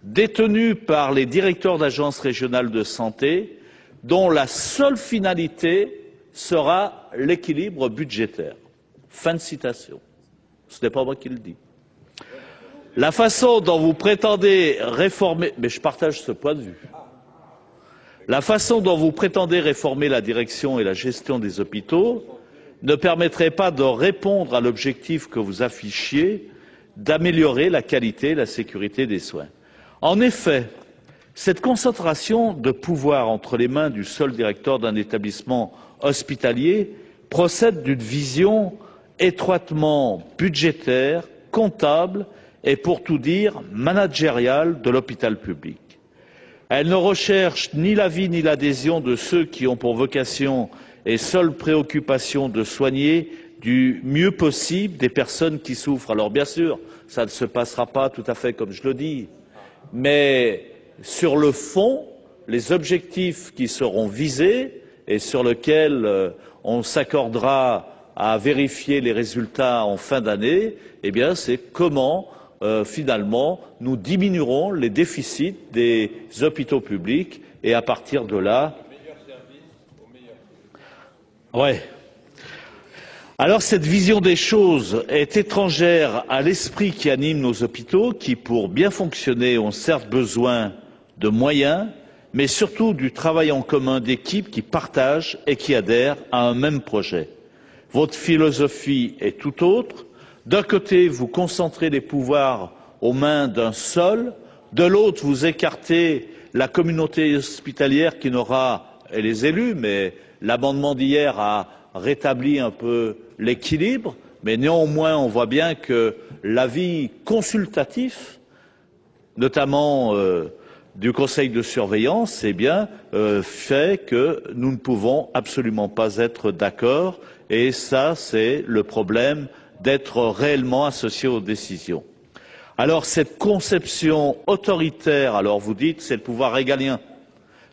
détenu par les directeurs d'agences régionales de santé, dont la seule finalité sera l'équilibre budgétaire. Fin de citation. Ce n'est pas moi qui le dis. La façon dont vous prétendez réformer, mais je partage ce point de vue, la façon dont vous prétendez réformer la direction et la gestion des hôpitaux ne permettrait pas de répondre à l'objectif que vous affichiez d'améliorer la qualité et la sécurité des soins. En effet, cette concentration de pouvoir entre les mains du seul directeur d'un établissement hospitalier procède d'une vision étroitement budgétaire, comptable et, pour tout dire, managériale de l'hôpital public. Elle ne recherche ni l'avis ni l'adhésion de ceux qui ont pour vocation et seule préoccupation de soigner du mieux possible des personnes qui souffrent. Alors bien sûr, ça ne se passera pas tout à fait comme je le dis, mais sur le fond, les objectifs qui seront visés et sur lesquels on s'accordera à vérifier les résultats en fin d'année, eh bien, c'est comment, finalement, nous diminuerons les déficits des hôpitaux publics et à partir de là. Ouais. Alors cette vision des choses est étrangère à l'esprit qui anime nos hôpitaux, qui pour bien fonctionner ont certes besoin de moyens, mais surtout du travail en commun d'équipes qui partagent et qui adhèrent à un même projet. Votre philosophie est tout autre. D'un côté, vous concentrez les pouvoirs aux mains d'un seul, de l'autre, vous écartez la communauté hospitalière qui n'aura, et les élus, mais l'amendement d'hier a rétabli un peu l'équilibre, mais néanmoins, on voit bien que l'avis consultatif, notamment du conseil de surveillance, eh bien, fait que nous ne pouvons absolument pas être d'accord, et ça, c'est le problème d'être réellement associé aux décisions. Alors, cette conception autoritaire, alors vous dites, c'est le pouvoir régalien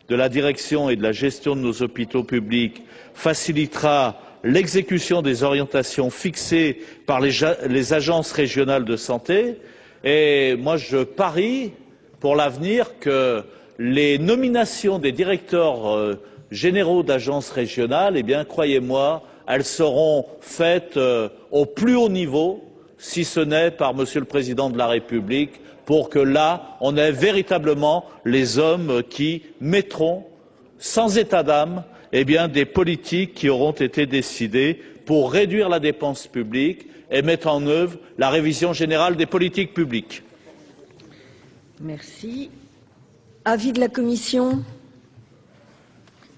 de la direction et de la gestion de nos hôpitaux publics, facilitera l'exécution des orientations fixées par les agences régionales de santé, et moi je parie pour l'avenir que les nominations des directeurs généraux d'agences régionales, eh bien, croyez-moi, elles seront faites au plus haut niveau, si ce n'est par Monsieur le Président de la République, pour que là, on ait véritablement les hommes qui mettront, sans état d'âme, eh bien, des politiques qui auront été décidées pour réduire la dépense publique et mettre en œuvre la révision générale des politiques publiques. Merci. Avis de la Commission.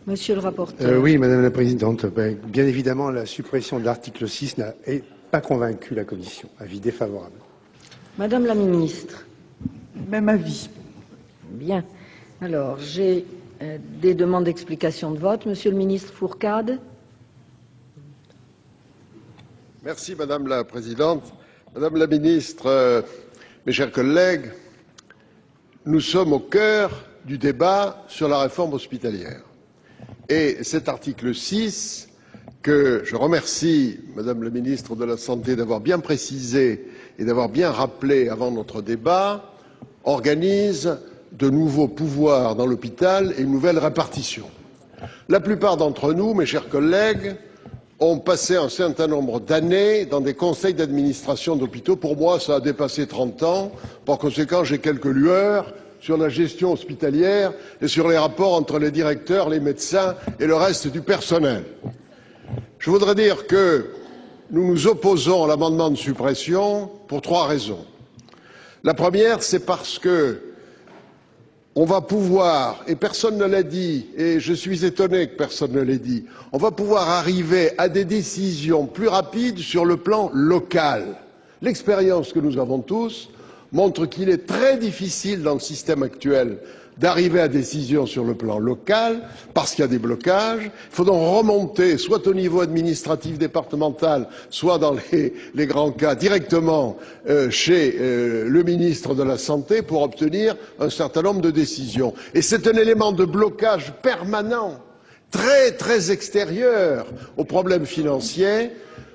Monsieur le rapporteur. Oui, Madame la Présidente. Bien évidemment, la suppression de l'article 6 n'a pas convaincu la Commission. Avis défavorable. Madame la Ministre. Même avis. Bien. Alors, j'ai des demandes d'explication de vote. Monsieur le ministre Fourcade. Merci Madame la Présidente. Madame la Ministre, mes chers collègues, nous sommes au cœur du débat sur la réforme hospitalière. Et cet article 6, que je remercie Madame la Ministre de la Santé d'avoir bien précisé et d'avoir bien rappelé avant notre débat, organise de nouveaux pouvoirs dans l'hôpital et une nouvelle répartition. La plupart d'entre nous, mes chers collègues, ont passé un certain nombre d'années dans des conseils d'administration d'hôpitaux. Pour moi, ça a dépassé 30 ans. Par conséquent, j'ai quelques lueurs sur la gestion hospitalière et sur les rapports entre les directeurs, les médecins et le reste du personnel. Je voudrais dire que nous nous opposons à l'amendement de suppression pour 3 raisons. La première, c'est parce que on va pouvoir, et personne ne l'a dit, et je suis étonné que personne ne l'ait dit, on va pouvoir arriver à des décisions plus rapides sur le plan local. L'expérience que nous avons tous montre qu'il est très difficile dans le système actuel d'arriver à des décisions sur le plan local parce qu'il y a des blocages. Il faut donc remonter soit au niveau administratif départemental, soit dans les grands cas directement chez le ministre de la Santé pour obtenir un certain nombre de décisions. Et c'est un élément de blocage permanent, très très extérieur aux problèmes financiers,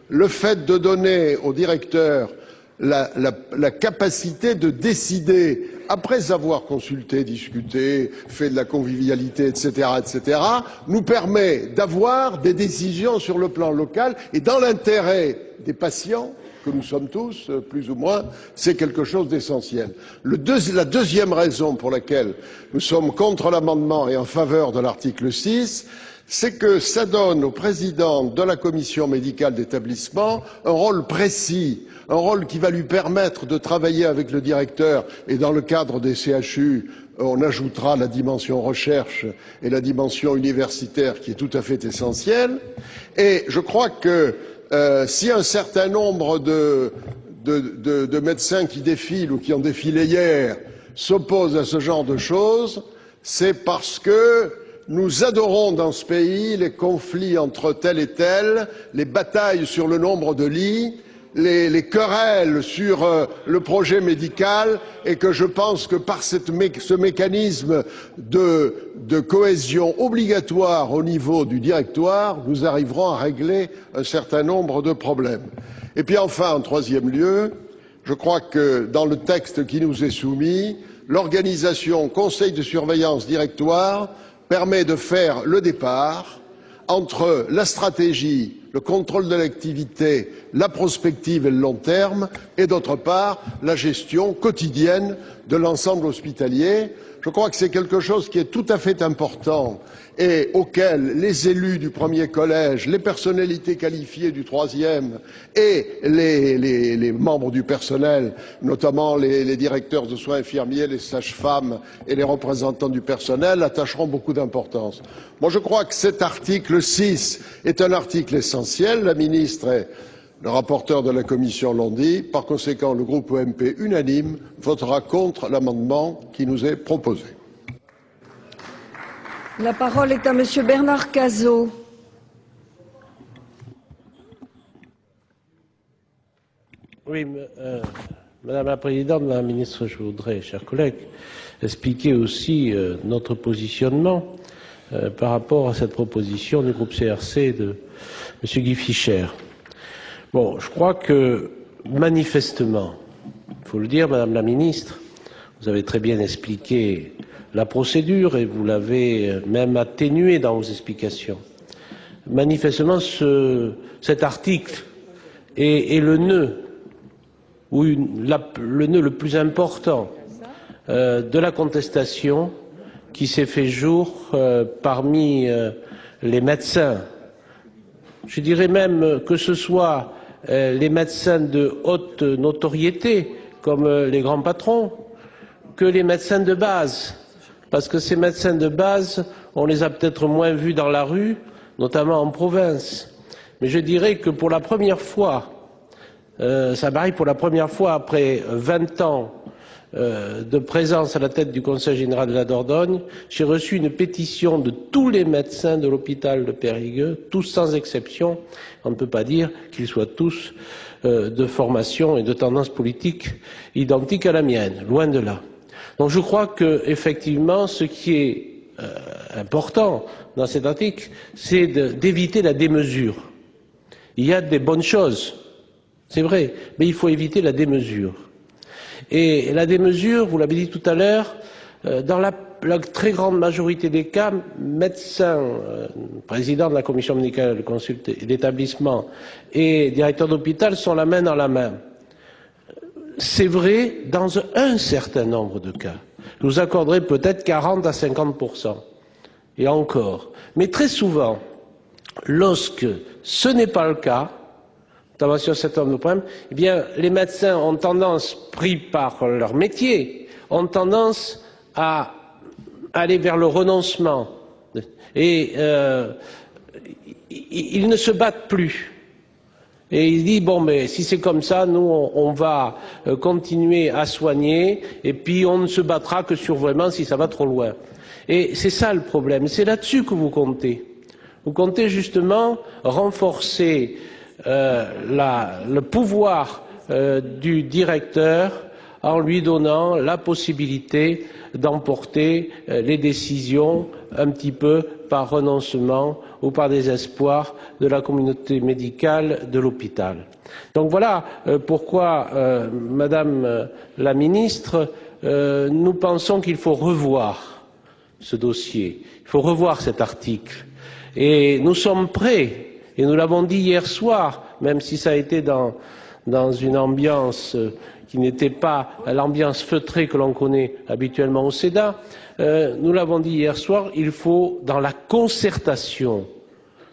le fait de donner au directeur la capacité de décider, après avoir consulté, discuté, fait de la convivialité, etc., nous permet d'avoir des décisions sur le plan local et dans l'intérêt des patients, que nous sommes tous, plus ou moins, c'est quelque chose d'essentiel. La deuxième raison pour laquelle nous sommes contre l'amendement et en faveur de l'article 6, c'est que ça donne au président de la commission médicale d'établissement un rôle précis, un rôle qui va lui permettre de travailler avec le directeur et dans le cadre des CHU, on ajoutera la dimension recherche et la dimension universitaire qui est tout à fait essentielle. Et je crois que si un certain nombre de médecins qui défilent ou qui ont défilé hier s'opposent à ce genre de choses, c'est parce que nous adorons dans ce pays les conflits entre tel et tel, les batailles sur le nombre de lits, les querelles sur le projet médical, et que je pense que par ce mécanisme de cohésion obligatoire au niveau du directoire, nous arriverons à régler un certain nombre de problèmes. Et puis enfin, en troisième lieu, je crois que dans le texte qui nous est soumis, l'organisation conseil de surveillance directoire permet de faire le départ entre la stratégie le contrôle de l'activité, la prospective et le long terme, et d'autre part, la gestion quotidienne de l'ensemble hospitalier. Je crois que c'est quelque chose qui est tout à fait important et auquel les élus du premier collège, les personnalités qualifiées du troisième et les membres du personnel, notamment les directeurs de soins infirmiers, les sages-femmes et les représentants du personnel, attacheront beaucoup d'importance. Moi, je crois que cet article 6 est un article essentiel. La ministre et le rapporteur de la Commission l'ont dit. Par conséquent, le groupe EMP unanime votera contre l'amendement qui nous est proposé. La parole est à Monsieur Bernard Cazeau. Oui, Madame la Présidente, Madame la Ministre, je voudrais, chers collègues, expliquer aussi notre positionnement par rapport à cette proposition du groupe CRC de M. Guy Fischer. Bon, je crois que, manifestement, il faut le dire, Madame la Ministre, vous avez très bien expliqué la procédure et vous l'avez même atténuée dans vos explications. Manifestement, cet article est le nœud, ou le nœud le plus important de la contestation qui s'est fait jour parmi les médecins. Je dirais même que ce soit les médecins de haute notoriété, comme les grands patrons, que les médecins de base, parce que ces médecins de base, on les a peut-être moins vus dans la rue, notamment en province. Mais je dirais que pour la première fois, ça m'arrive pour la première fois après 20 ans de présence à la tête du Conseil général de la Dordogne, j'ai reçu une pétition de tous les médecins de l'hôpital de Périgueux, tous sans exception. On ne peut pas dire qu'ils soient tous de formation et de tendance politique identiques à la mienne, loin de là. Donc je crois que, effectivement, ce qui est important dans cet article, c'est d'éviter la démesure. Il y a des bonnes choses, c'est vrai, mais il faut éviter la démesure. Et la démesure, vous l'avez dit tout à l'heure, dans la très grande majorité des cas, médecins, président de la commission médicale d'établissement et directeur d'hôpital sont la main dans la main. C'est vrai dans un certain nombre de cas. Je vous accorderai peut-être 40 à 50%. Et encore. Mais très souvent, lorsque ce n'est pas le cas, notamment sur un certain nombre de problèmes, eh bien, les médecins ont tendance, pris par leur métier, ont tendance à aller vers le renoncement. Et ils ne se battent plus. Et il dit, bon, mais si c'est comme ça, nous, on va continuer à soigner, et puis on ne se battra que sur vraiment si ça va trop loin. Et c'est ça le problème, c'est là-dessus que vous comptez. Vous comptez justement renforcer le pouvoir du directeur en lui donnant la possibilité d'emporter les décisions un petit peu par renoncement ou par désespoir de la communauté médicale de l'hôpital. Donc voilà pourquoi, Madame la Ministre, nous pensons qu'il faut revoir ce dossier, il faut revoir cet article. Et nous sommes prêts, et nous l'avons dit hier soir, même si ça a été dans une ambiance qui n'était pas l'ambiance feutrée que l'on connaît habituellement au Sénat, nous l'avons dit hier soir, il faut dans la concertation.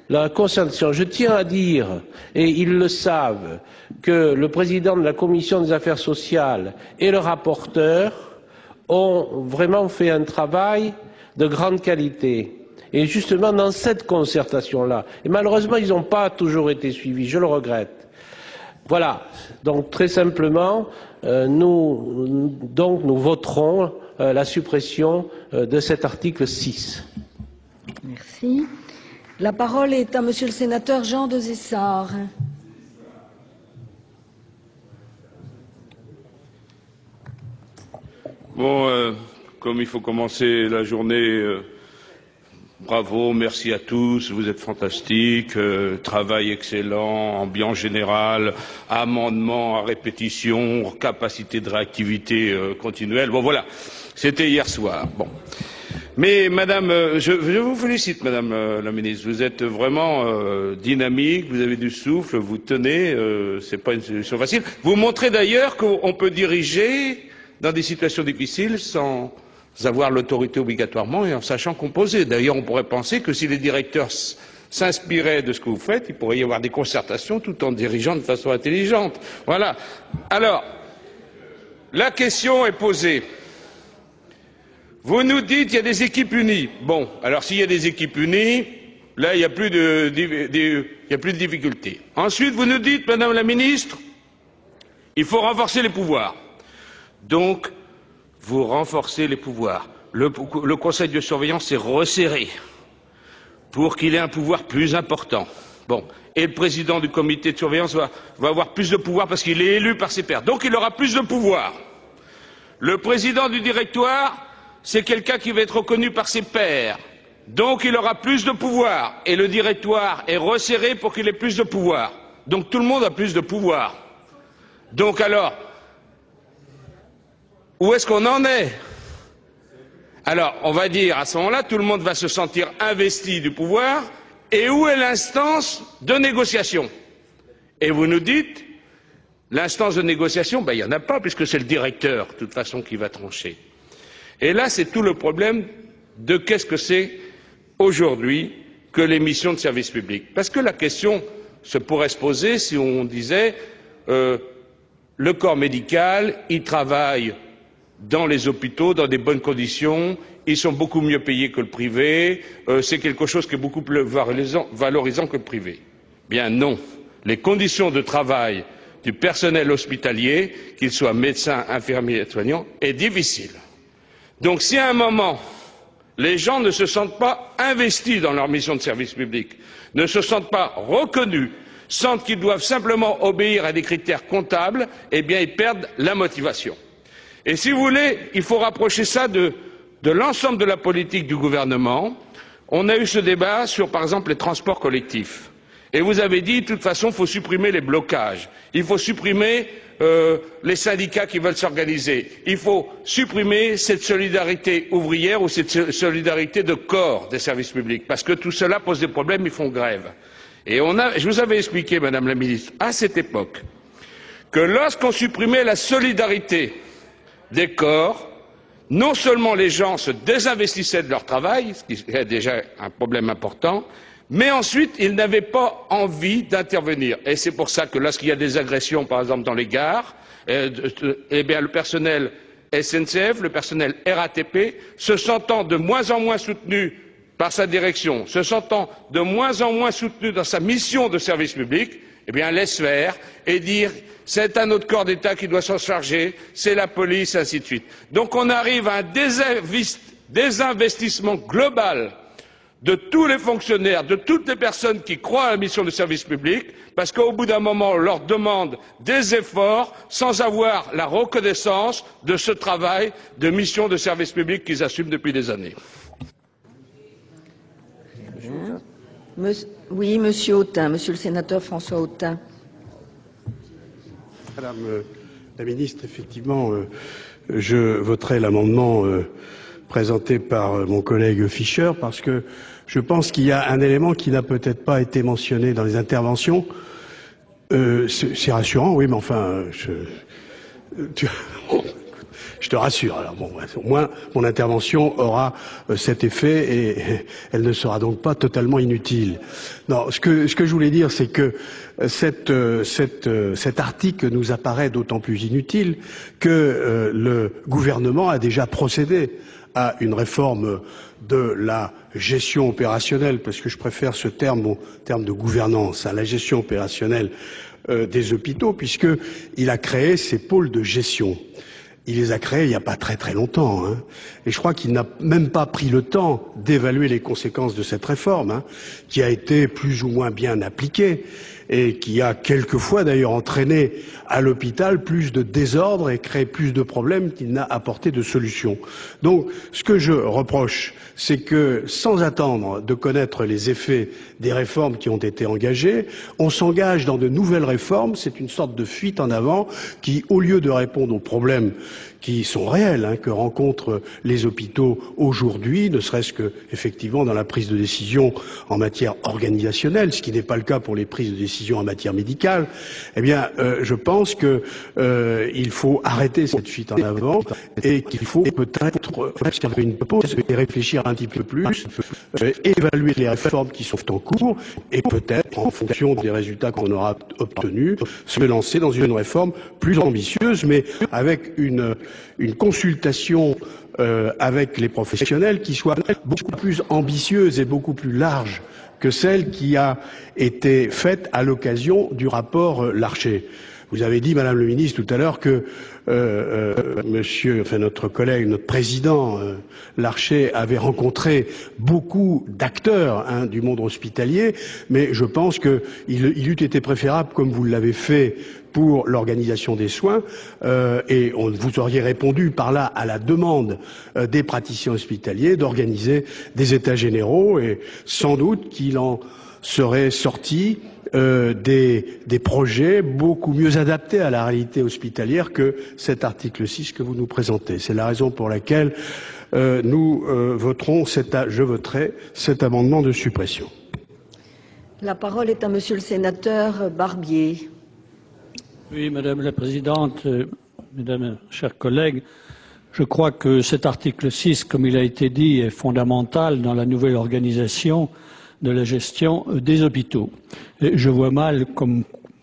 Je tiens à dire, et ils le savent, que le président de la Commission des affaires sociales et le rapporteur ont vraiment fait un travail de grande qualité. Et justement dans cette concertation-là, et malheureusement ils n'ont pas toujours été suivis, je le regrette. Voilà, donc très simplement, nous voterons la suppression de cet article 6. Merci. La parole est à Monsieur le sénateur Jean Desessard. Bon, comme il faut commencer la journée, bravo, merci à tous, vous êtes fantastiques, travail excellent, ambiance générale, amendement à répétition, capacité de réactivité continuelle. Bon voilà, c'était hier soir. Bon. Mais Madame, je vous félicite, Madame la Ministre. Vous êtes vraiment dynamique, vous avez du souffle, vous tenez. C'est pas une solution facile. Vous montrez d'ailleurs qu'on peut diriger dans des situations difficiles sans avoir l'autorité obligatoirement et en sachant composer. D'ailleurs, on pourrait penser que si les directeurs s'inspiraient de ce que vous faites, il pourrait y avoir des concertations tout en dirigeant de façon intelligente. Voilà. Alors, la question est posée. Vous nous dites qu'il y a des équipes unies. Bon, alors s'il y a des équipes unies, là, il n'y a plus de difficultés. Ensuite, vous nous dites, Madame la Ministre, il faut renforcer les pouvoirs. Donc, vous renforcez les pouvoirs. Le Conseil de surveillance est resserré pour qu'il ait un pouvoir plus important. Bon, et le président du comité de surveillance va avoir plus de pouvoir parce qu'il est élu par ses pairs. Donc, il aura plus de pouvoir. Le président du directoire, c'est quelqu'un qui va être reconnu par ses pairs. Donc il aura plus de pouvoir. Et le directoire est resserré pour qu'il ait plus de pouvoir. Donc tout le monde a plus de pouvoir. Donc alors, où est-ce qu'on en est? Alors, on va dire, à ce moment-là, tout le monde va se sentir investi du pouvoir. Et où est l'instance de négociation? Et vous nous dites, l'instance de négociation, il n'y en a pas, puisque c'est le directeur, de toute façon, qui va trancher. Et là, c'est tout le problème de qu'est-ce que c'est aujourd'hui que les missions de service public. Parce que la question se pourrait se poser si on disait le corps médical, il travaille dans les hôpitaux, dans des bonnes conditions, ils sont beaucoup mieux payés que le privé, c'est quelque chose qui est beaucoup plus valorisant que le privé. Bien non. Les conditions de travail du personnel hospitalier, qu'il soit médecin, infirmier, soignant, est difficile. Donc si à un moment, les gens ne se sentent pas investis dans leur mission de service public, ne se sentent pas reconnus, sentent qu'ils doivent simplement obéir à des critères comptables, eh bien ils perdent la motivation. Et si vous voulez, il faut rapprocher ça de l'ensemble de la politique du gouvernement. On a eu ce débat sur, par exemple, les transports collectifs. Et vous avez dit, de toute façon, il faut supprimer les blocages. Il faut supprimer les syndicats qui veulent s'organiser. Il faut supprimer cette solidarité ouvrière ou cette solidarité de corps des services publics, parce que tout cela pose des problèmes, ils font grève. Et je vous avais expliqué, Madame la Ministre, à cette époque, que lorsqu'on supprimait la solidarité des corps, non seulement les gens se désinvestissaient de leur travail, ce qui est déjà un problème important, mais ensuite, ils n'avaient pas envie d'intervenir. Et c'est pour ça que lorsqu'il y a des agressions, par exemple dans les gares, eh bien le personnel SNCF, le personnel RATP, se sentant de moins en moins soutenu par sa direction, se sentant de moins en moins soutenu dans sa mission de service public, eh bien laisse faire et dire c'est un autre corps d'État qui doit s'en charger, c'est la police, ainsi de suite. Donc on arrive à un désinvestissement global de tous les fonctionnaires, de toutes les personnes qui croient à la mission de service public, parce qu'au bout d'un moment, on leur demande des efforts sans avoir la reconnaissance de ce travail de mission de service public qu'ils assument depuis des années. Oui, Monsieur Autain, Monsieur le sénateur François Autain. Madame la Ministre, effectivement, je voterai l'amendement présenté par mon collègue Fischer, parce que je pense qu'il y a un élément qui n'a peut-être pas été mentionné dans les interventions. C'est rassurant, oui, mais enfin, je te rassure. Alors bon, au moins, mon intervention aura cet effet et elle ne sera donc pas totalement inutile. Non, ce que je voulais dire, c'est que cet article nous apparaît d'autant plus inutile que le gouvernement a déjà procédé à une réforme de la gestion opérationnelle, parce que je préfère ce terme au terme de gouvernance, à la gestion opérationnelle des hôpitaux, puisqu'il a créé ces pôles de gestion. Il les a créés il n'y a pas très très longtemps, hein. Et je crois qu'il n'a même pas pris le temps d'évaluer les conséquences de cette réforme, hein, qui a été plus ou moins bien appliquée. et qui a quelquefois d'ailleurs entraîné à l'hôpital plus de désordre et créé plus de problèmes qu'il n'a apporté de solutions. Donc, ce que je reproche, c'est que, sans attendre de connaître les effets des réformes qui ont été engagées, on s'engage dans de nouvelles réformes. C'est une sorte de fuite en avant qui, au lieu de répondre aux problèmes qui sont réels, que rencontrent les hôpitaux aujourd'hui, ne serait-ce que, effectivement, dans la prise de décision en matière organisationnelle, ce qui n'est pas le cas pour les prises de décision en matière médicale, eh bien, je pense qu'il faut arrêter cette fuite en avant et qu'il faut peut-être faire une pause et réfléchir un petit peu plus, évaluer les réformes qui sont en cours et peut-être, en fonction des résultats qu'on aura obtenus, se lancer dans une réforme plus ambitieuse, mais avec une consultation avec les professionnels qui soit beaucoup plus ambitieuse et beaucoup plus large que celle qui a été faite à l'occasion du rapport Larcher. Vous avez dit, Madame le Ministre, tout à l'heure que notre collègue, notre président Larcher avait rencontré beaucoup d'acteurs du monde hospitalier, mais je pense qu'il eût été préférable, comme vous l'avez fait pour l'organisation des soins, et vous auriez répondu par là à la demande des praticiens hospitaliers d'organiser des états généraux, et sans doute qu'il en serait sorti des projets beaucoup mieux adaptés à la réalité hospitalière que cet article 6 que vous nous présentez. C'est la raison pour laquelle je voterai cet amendement de suppression. La parole est à Monsieur le sénateur Barbier. Oui, Madame la Présidente, Mesdames, chers collègues, je crois que cet article 6, comme il a été dit, est fondamental dans la nouvelle organisation de la gestion des hôpitaux. Et je vois mal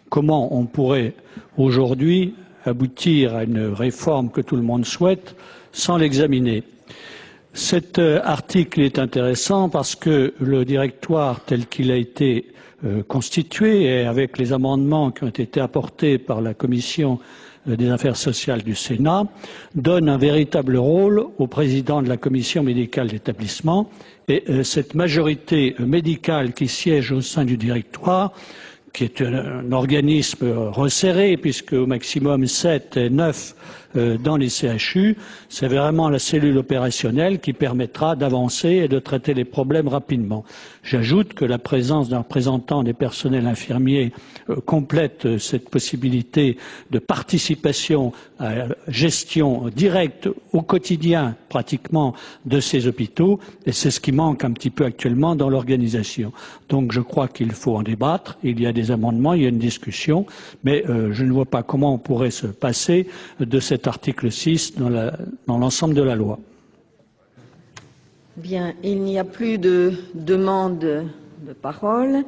comment on pourrait aujourd'hui aboutir à une réforme que tout le monde souhaite sans l'examiner. Cet article est intéressant parce que le directoire tel qu'il a été constitué et avec les amendements qui ont été apportés par la Commission des affaires sociales du Sénat donne un véritable rôle au président de la commission médicale d'établissement et cette majorité médicale qui siège au sein du directoire, qui est un organisme resserré puisque au maximum 7 et 9 dans les CHU, c'est vraiment la cellule opérationnelle qui permettra d'avancer et de traiter les problèmes rapidement. J'ajoute que la présence d'un représentant des personnels infirmiers complète cette possibilité de participation à la gestion directe au quotidien pratiquement de ces hôpitaux et c'est ce qui manque un petit peu actuellement dans l'organisation. Donc je crois qu'il faut en débattre, il y a des amendements, il y a une discussion, mais je ne vois pas comment on pourrait se passer de cet article 6 dans l'ensemble de la loi. Bien, il n'y a plus de demande de parole.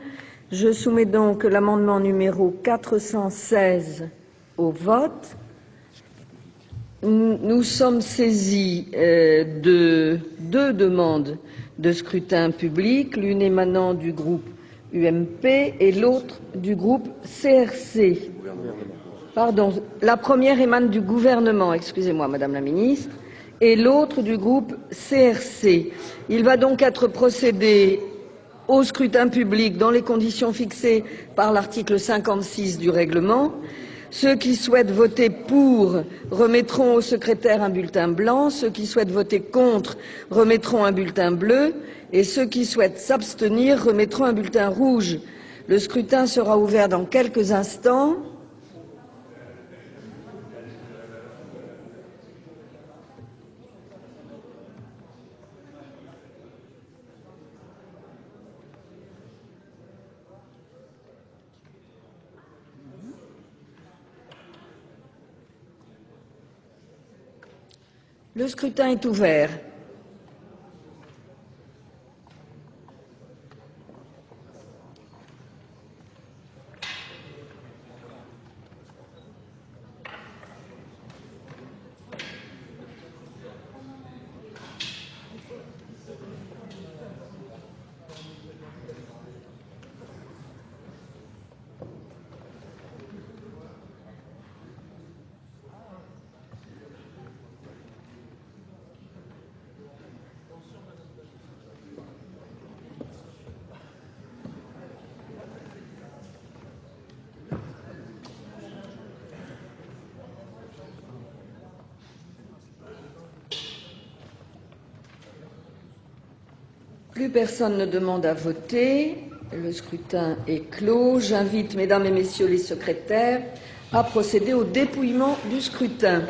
Je soumets donc l'amendement numéro 416 au vote. Nous sommes saisis de deux demandes de scrutin public, l'une émanant du groupe UMP et l'autre du groupe CRC. Pardon, la première émane du gouvernement, excusez-moi Madame la Ministre, et l'autre du groupe CRC. Il va donc être procédé au scrutin public dans les conditions fixées par l'article 56 du règlement. Ceux qui souhaitent voter pour remettront au secrétaire un bulletin blanc, ceux qui souhaitent voter contre remettront un bulletin bleu et ceux qui souhaitent s'abstenir remettront un bulletin rouge. Le scrutin sera ouvert dans quelques instants. Le scrutin est ouvert. Plus personne ne demande à voter. Le scrutin est clos. J'invite Mesdames et Messieurs les secrétaires à procéder au dépouillement du scrutin.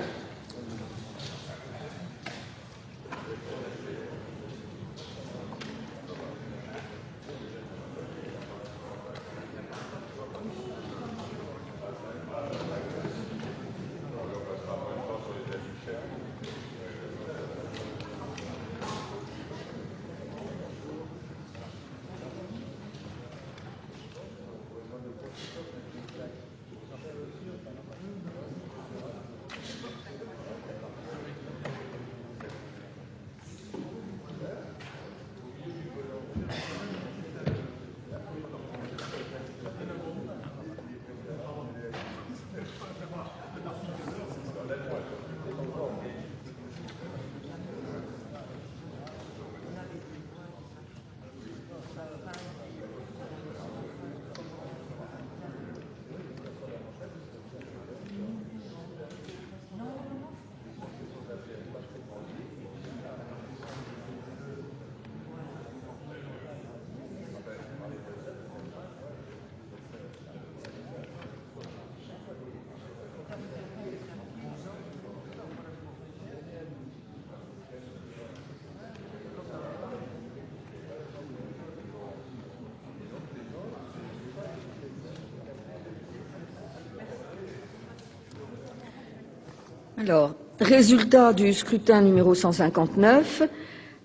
Alors, résultat du scrutin numéro 159.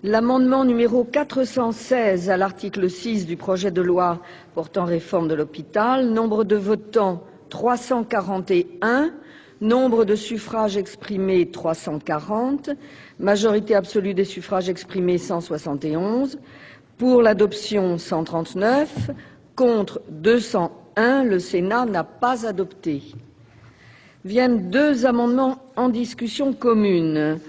L'amendement numéro 416 à l'article 6 du projet de loi portant réforme de l'hôpital. Nombre de votants 341. Nombre de suffrages exprimés 340. Majorité absolue des suffrages exprimés 171. Pour l'adoption 139. Contre 201. Le Sénat n'a pas adopté. Viennent deux amendements en discussion commune.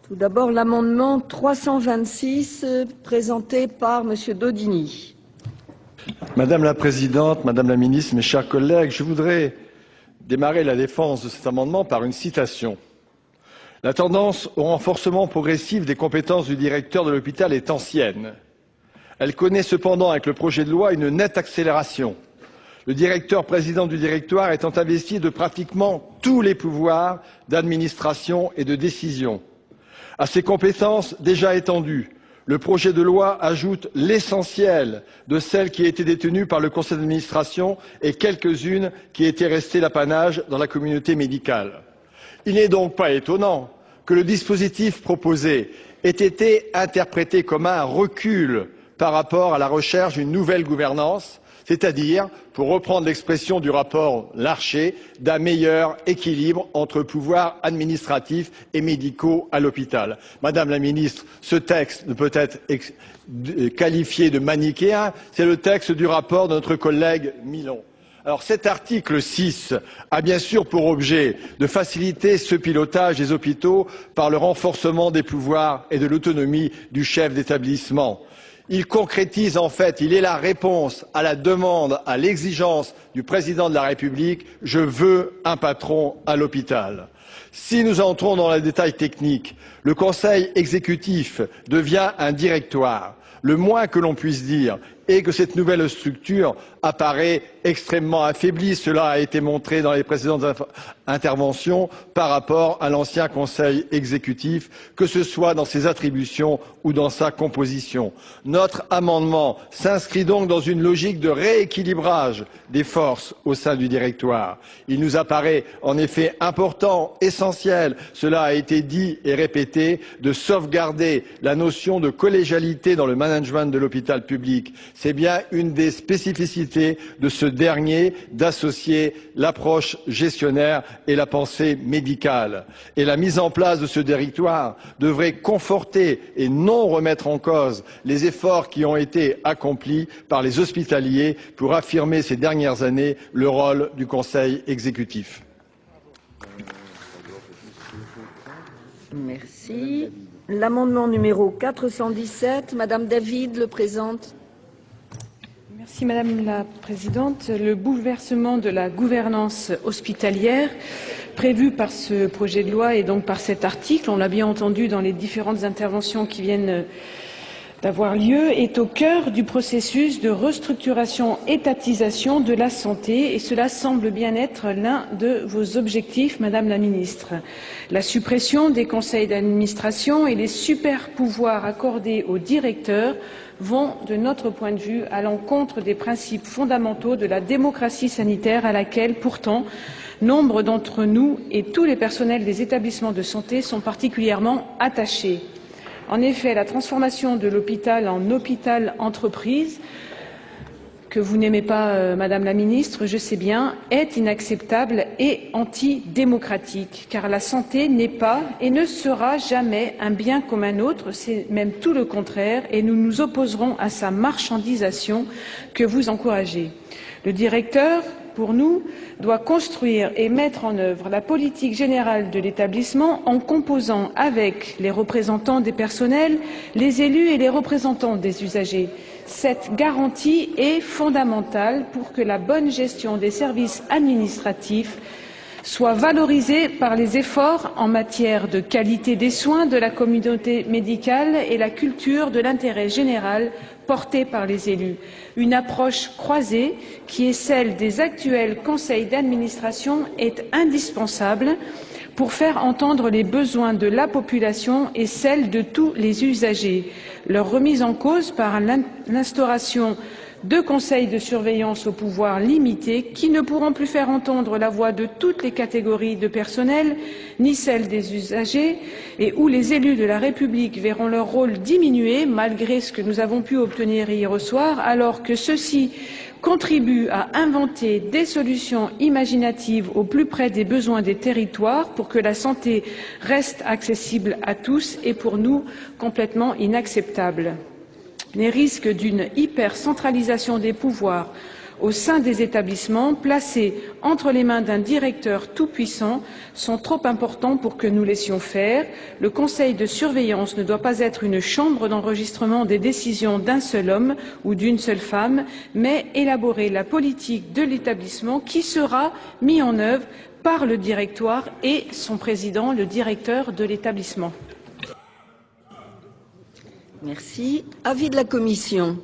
Tout d'abord, l'amendement 326 présenté par Monsieur Daudigny. Madame la Présidente, Madame la Ministre, mes chers collègues, je voudrais démarrer la défense de cet amendement par une citation. La tendance au renforcement progressif des compétences du directeur de l'hôpital est ancienne. Elle connaît cependant, avec le projet de loi, une nette accélération. Le directeur président du directoire étant investi de pratiquement tous les pouvoirs d'administration et de décision. À ces compétences déjà étendues, le projet de loi ajoute l'essentiel de celles qui étaient détenues par le conseil d'administration et quelques-unes qui étaient restées l'apanage dans la communauté médicale. Il n'est donc pas étonnant que le dispositif proposé ait été interprété comme un recul par rapport à la recherche d'une nouvelle gouvernance, c'est-à-dire, pour reprendre l'expression du rapport Larcher, d'un meilleur équilibre entre pouvoirs administratifs et médicaux à l'hôpital. Madame la Ministre, ce texte ne peut être qualifié de manichéen, c'est le texte du rapport de notre collègue Milon. Alors cet article 6 a bien sûr pour objet de faciliter ce pilotage des hôpitaux par le renforcement des pouvoirs et de l'autonomie du chef d'établissement. Il concrétise en fait, il est la réponse à la demande, à l'exigence du président de la République « Je veux un patron à l'hôpital ». Si nous entrons dans les détails techniques, le conseil exécutif devient un directoire. Le moins que l'on puisse dire est que cette nouvelle structure apparaît extrêmement affaiblie. Cela a été montré dans les précédentes interventions par rapport à l'ancien conseil exécutif, que ce soit dans ses attributions ou dans sa composition. Notre amendement s'inscrit donc dans une logique de rééquilibrage des forces au sein du directoire. Il nous apparaît en effet important, essentiel, cela a été dit et répété, de sauvegarder la notion de collégialité dans le management de l'hôpital public. C'est bien une des spécificités de ce dernier d'associer l'approche gestionnaire et la pensée médicale. Et la mise en place de ce directoire devrait conforter et non remettre en cause les efforts qui ont été accomplis par les hospitaliers pour affirmer ces dernières années le rôle du Conseil exécutif. Merci. L'amendement numéro 417, Madame David le présente. Merci Madame la Présidente. Le bouleversement de la gouvernance hospitalière prévu par ce projet de loi et donc par cet article, on l'a bien entendu dans les différentes interventions qui viennent d'avoir lieu est au cœur du processus de restructuration étatisation de la santé et cela semble bien être l'un de vos objectifs, Madame la Ministre. La suppression des conseils d'administration et les super-pouvoirs accordés aux directeurs vont, de notre point de vue, à l'encontre des principes fondamentaux de la démocratie sanitaire à laquelle, pourtant, nombre d'entre nous et tous les personnels des établissements de santé sont particulièrement attachés. En effet, la transformation de l'hôpital en hôpital entreprise, que vous n'aimez pas, Madame la Ministre, je sais bien, est inacceptable et antidémocratique, car la santé n'est pas et ne sera jamais un bien comme un autre, c'est même tout le contraire, et nous nous opposerons à sa marchandisation que vous encouragez. Le directeur, pour nous, doit construire et mettre en œuvre la politique générale de l'établissement en composant avec les représentants des personnels, les élus et les représentants des usagers. Cette garantie est fondamentale pour que la bonne gestion des services administratifs soit valorisée par les efforts en matière de qualité des soins de la communauté médicale et la culture de l'intérêt général portée par les élus. Une approche croisée, qui est celle des actuels conseils d'administration, est indispensable pour faire entendre les besoins de la population et celles de tous les usagers. Leur remise en cause par l'instauration de conseils de surveillance au pouvoir limité qui ne pourront plus faire entendre la voix de toutes les catégories de personnel, ni celle des usagers, et où les élus de la République verront leur rôle diminuer malgré ce que nous avons pu obtenir hier au soir, alors que ceux-ci contribuent à inventer des solutions imaginatives au plus près des besoins des territoires pour que la santé reste accessible à tous et pour nous complètement inacceptable. Les risques d'une hypercentralisation des pouvoirs au sein des établissements placés entre les mains d'un directeur tout-puissant sont trop importants pour que nous laissions faire. Le conseil de surveillance ne doit pas être une chambre d'enregistrement des décisions d'un seul homme ou d'une seule femme, mais élaborer la politique de l'établissement qui sera mise en œuvre par le directoire et son président, le directeur de l'établissement. Merci. Avis de la Commission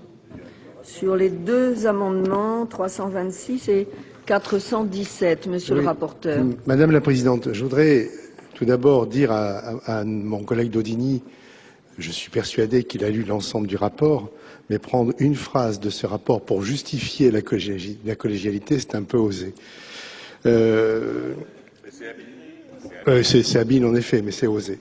sur les deux amendements 326 et 417. Monsieur le rapporteur. Madame la Présidente, je voudrais tout d'abord dire à mon collègue Daudigny, je suis persuadé qu'il a lu l'ensemble du rapport, mais prendre une phrase de ce rapport pour justifier la collégialité, c'est un peu osé. C'est habile en effet, mais c'est osé.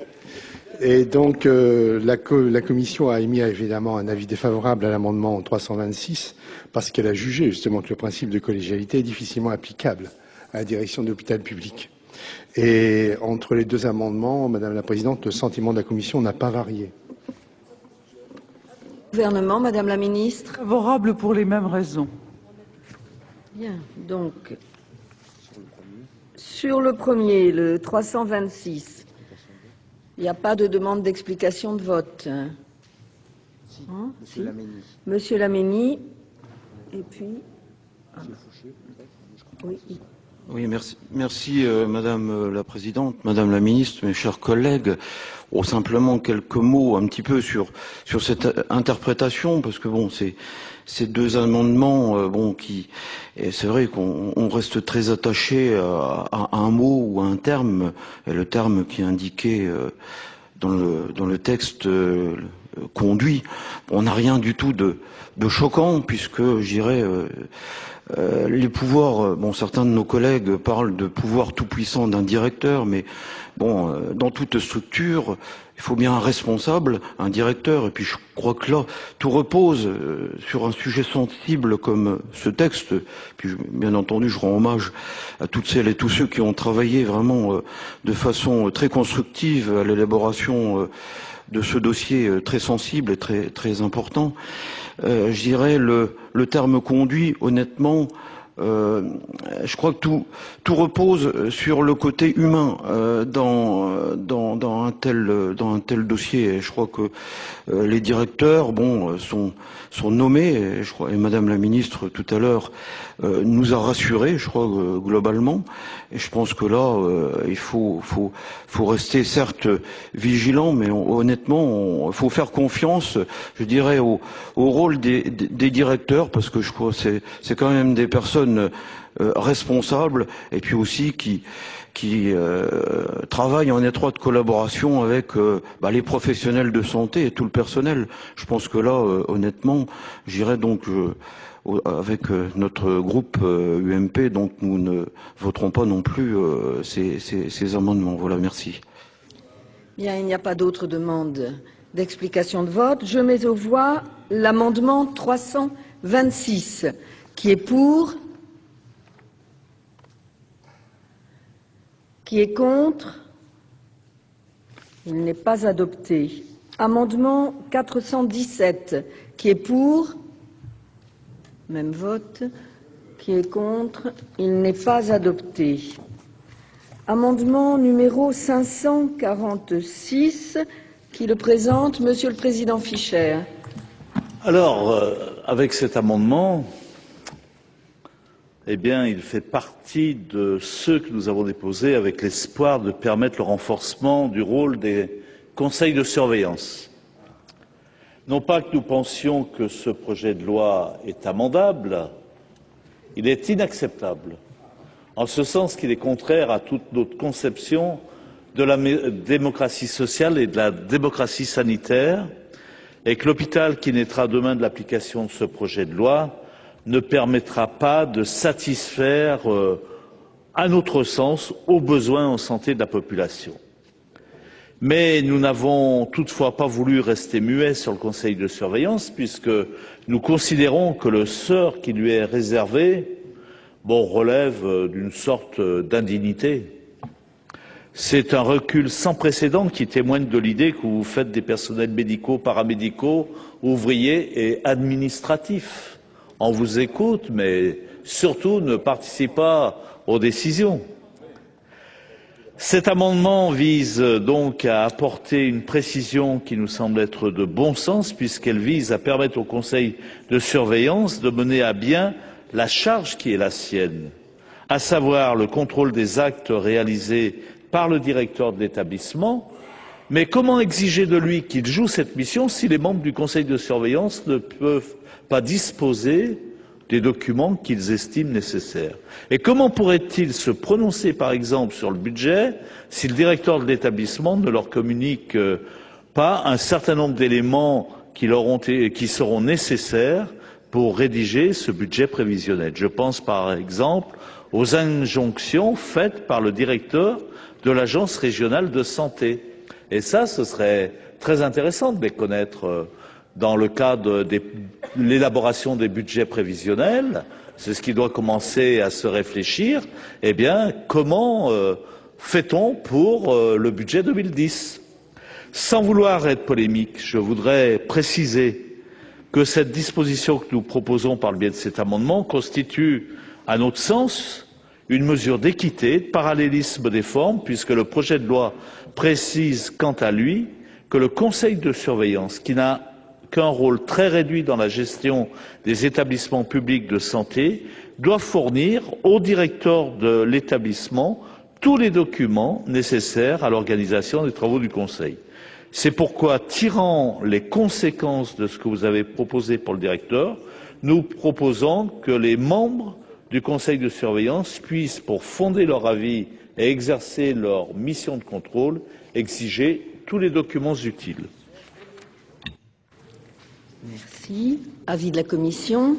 Et donc, la Commission a émis évidemment un avis défavorable à l'amendement 326 parce qu'elle a jugé justement que le principe de collégialité est difficilement applicable à la direction de l'hôpital public. Et entre les deux amendements, Madame la Présidente, le sentiment de la Commission n'a pas varié. Gouvernement, Madame la Ministre. Favorable pour les mêmes raisons. Bien. Donc, sur le premier, le 326. Il n'y a pas de demande d'explication de vote. Si. Monsieur Laménie. Et puis. Oui. Oui, merci Madame la Présidente, Madame la Ministre, mes chers collègues. Simplement quelques mots un petit peu sur cette interprétation, parce que bon, ces deux amendements, c'est vrai qu'on reste très attaché à un mot ou à un terme, et le terme qui est indiqué dans le texte conduit. On n'a rien du tout de choquant, puisque je dirais les pouvoirs, certains de nos collègues parlent de pouvoir tout-puissant d'un directeur, mais dans toute structure, il faut bien un responsable, un directeur, et puis je crois que là, tout repose sur un sujet sensible comme ce texte. Puis bien entendu, je rends hommage à toutes celles et tous ceux qui ont travaillé vraiment de façon très constructive à l'élaboration de ce dossier très sensible et très important. Je dirais le terme conduit, honnêtement, je crois que tout repose sur le côté humain dans un tel dossier. Et je crois que les directeurs, sont nommés. Et Madame la Ministre tout à l'heure nous a rassurés, je crois globalement. Et je pense que là, il faut rester certes vigilant, mais honnêtement, il faut faire confiance, je dirais, au rôle des directeurs, parce que je crois que c'est quand même des personnes responsables, et puis aussi qui travaillent en étroite collaboration avec les professionnels de santé et tout le personnel. Je pense que là, honnêtement, j'irai donc avec notre groupe UMP, donc nous ne voterons pas non plus ces amendements. Voilà, merci. Bien, il n'y a pas d'autres demandes d'explication de vote. Je mets aux voix l'amendement 326. Qui est pour? Qui est contre? Il n'est pas adopté. Amendement 417. Qui est pour? Même vote. Qui est contre? Il n'est pas adopté. Amendement numéro 546. Qui le présente? Monsieur le Président Fischer. Alors, avec cet amendement, eh bien, il fait partie de ceux que nous avons déposés avec l'espoir de permettre le renforcement du rôle des conseils de surveillance. Non pas que nous pensions que ce projet de loi est amendable, il est inacceptable, en ce sens qu'il est contraire à toute notre conception de la démocratie sociale et de la démocratie sanitaire, et que l'hôpital qui naîtra demain de l'application de ce projet de loi ne permettra pas de satisfaire, à notre sens, aux besoins en santé de la population. Mais nous n'avons toutefois pas voulu rester muets sur le conseil de surveillance, puisque nous considérons que le sort qui lui est réservé relève d'une sorte d'indignité. C'est un recul sans précédent qui témoigne de l'idée que vous faites des personnels médicaux, paramédicaux, ouvriers et administratifs. On vous écoute, mais surtout ne participe pas aux décisions. Cet amendement vise donc à apporter une précision qui nous semble être de bon sens, puisqu'elle vise à permettre au conseil de surveillance de mener à bien la charge qui est la sienne, à savoir le contrôle des actes réalisés par le directeur de l'établissement. Mais comment exiger de lui qu'il joue cette mission si les membres du conseil de surveillance ne peuvent pas disposer des documents qu'ils estiment nécessaires? Et comment pourrait-il se prononcer, par exemple, sur le budget si le directeur de l'établissement ne leur communique pas un certain nombre d'éléments qui seront nécessaires pour rédiger ce budget prévisionnel? Je pense, par exemple, aux injonctions faites par le directeur de l'agence régionale de santé. Et ça, ce serait très intéressant de les connaître dans le cadre de l'élaboration des budgets prévisionnels. C'est ce qui doit commencer à se réfléchir. Eh bien, comment fait-on pour le budget 2010? Sans vouloir être polémique, je voudrais préciser que cette disposition que nous proposons par le biais de cet amendement constitue, à notre sens, une mesure d'équité, de parallélisme des formes, puisque le projet de loi précise, quant à lui, que le conseil de surveillance, qui n'a qu'un rôle très réduit dans la gestion des établissements publics de santé, doit fournir au directeur de l'établissement tous les documents nécessaires à l'organisation des travaux du conseil. C'est pourquoi, tirant les conséquences de ce que vous avez proposé pour le directeur, nous proposons que les membres du conseil de surveillance puissent, pour fonder leur avis et exercer leur mission de contrôle, exiger tous les documents utiles. Merci. Avis de la Commission.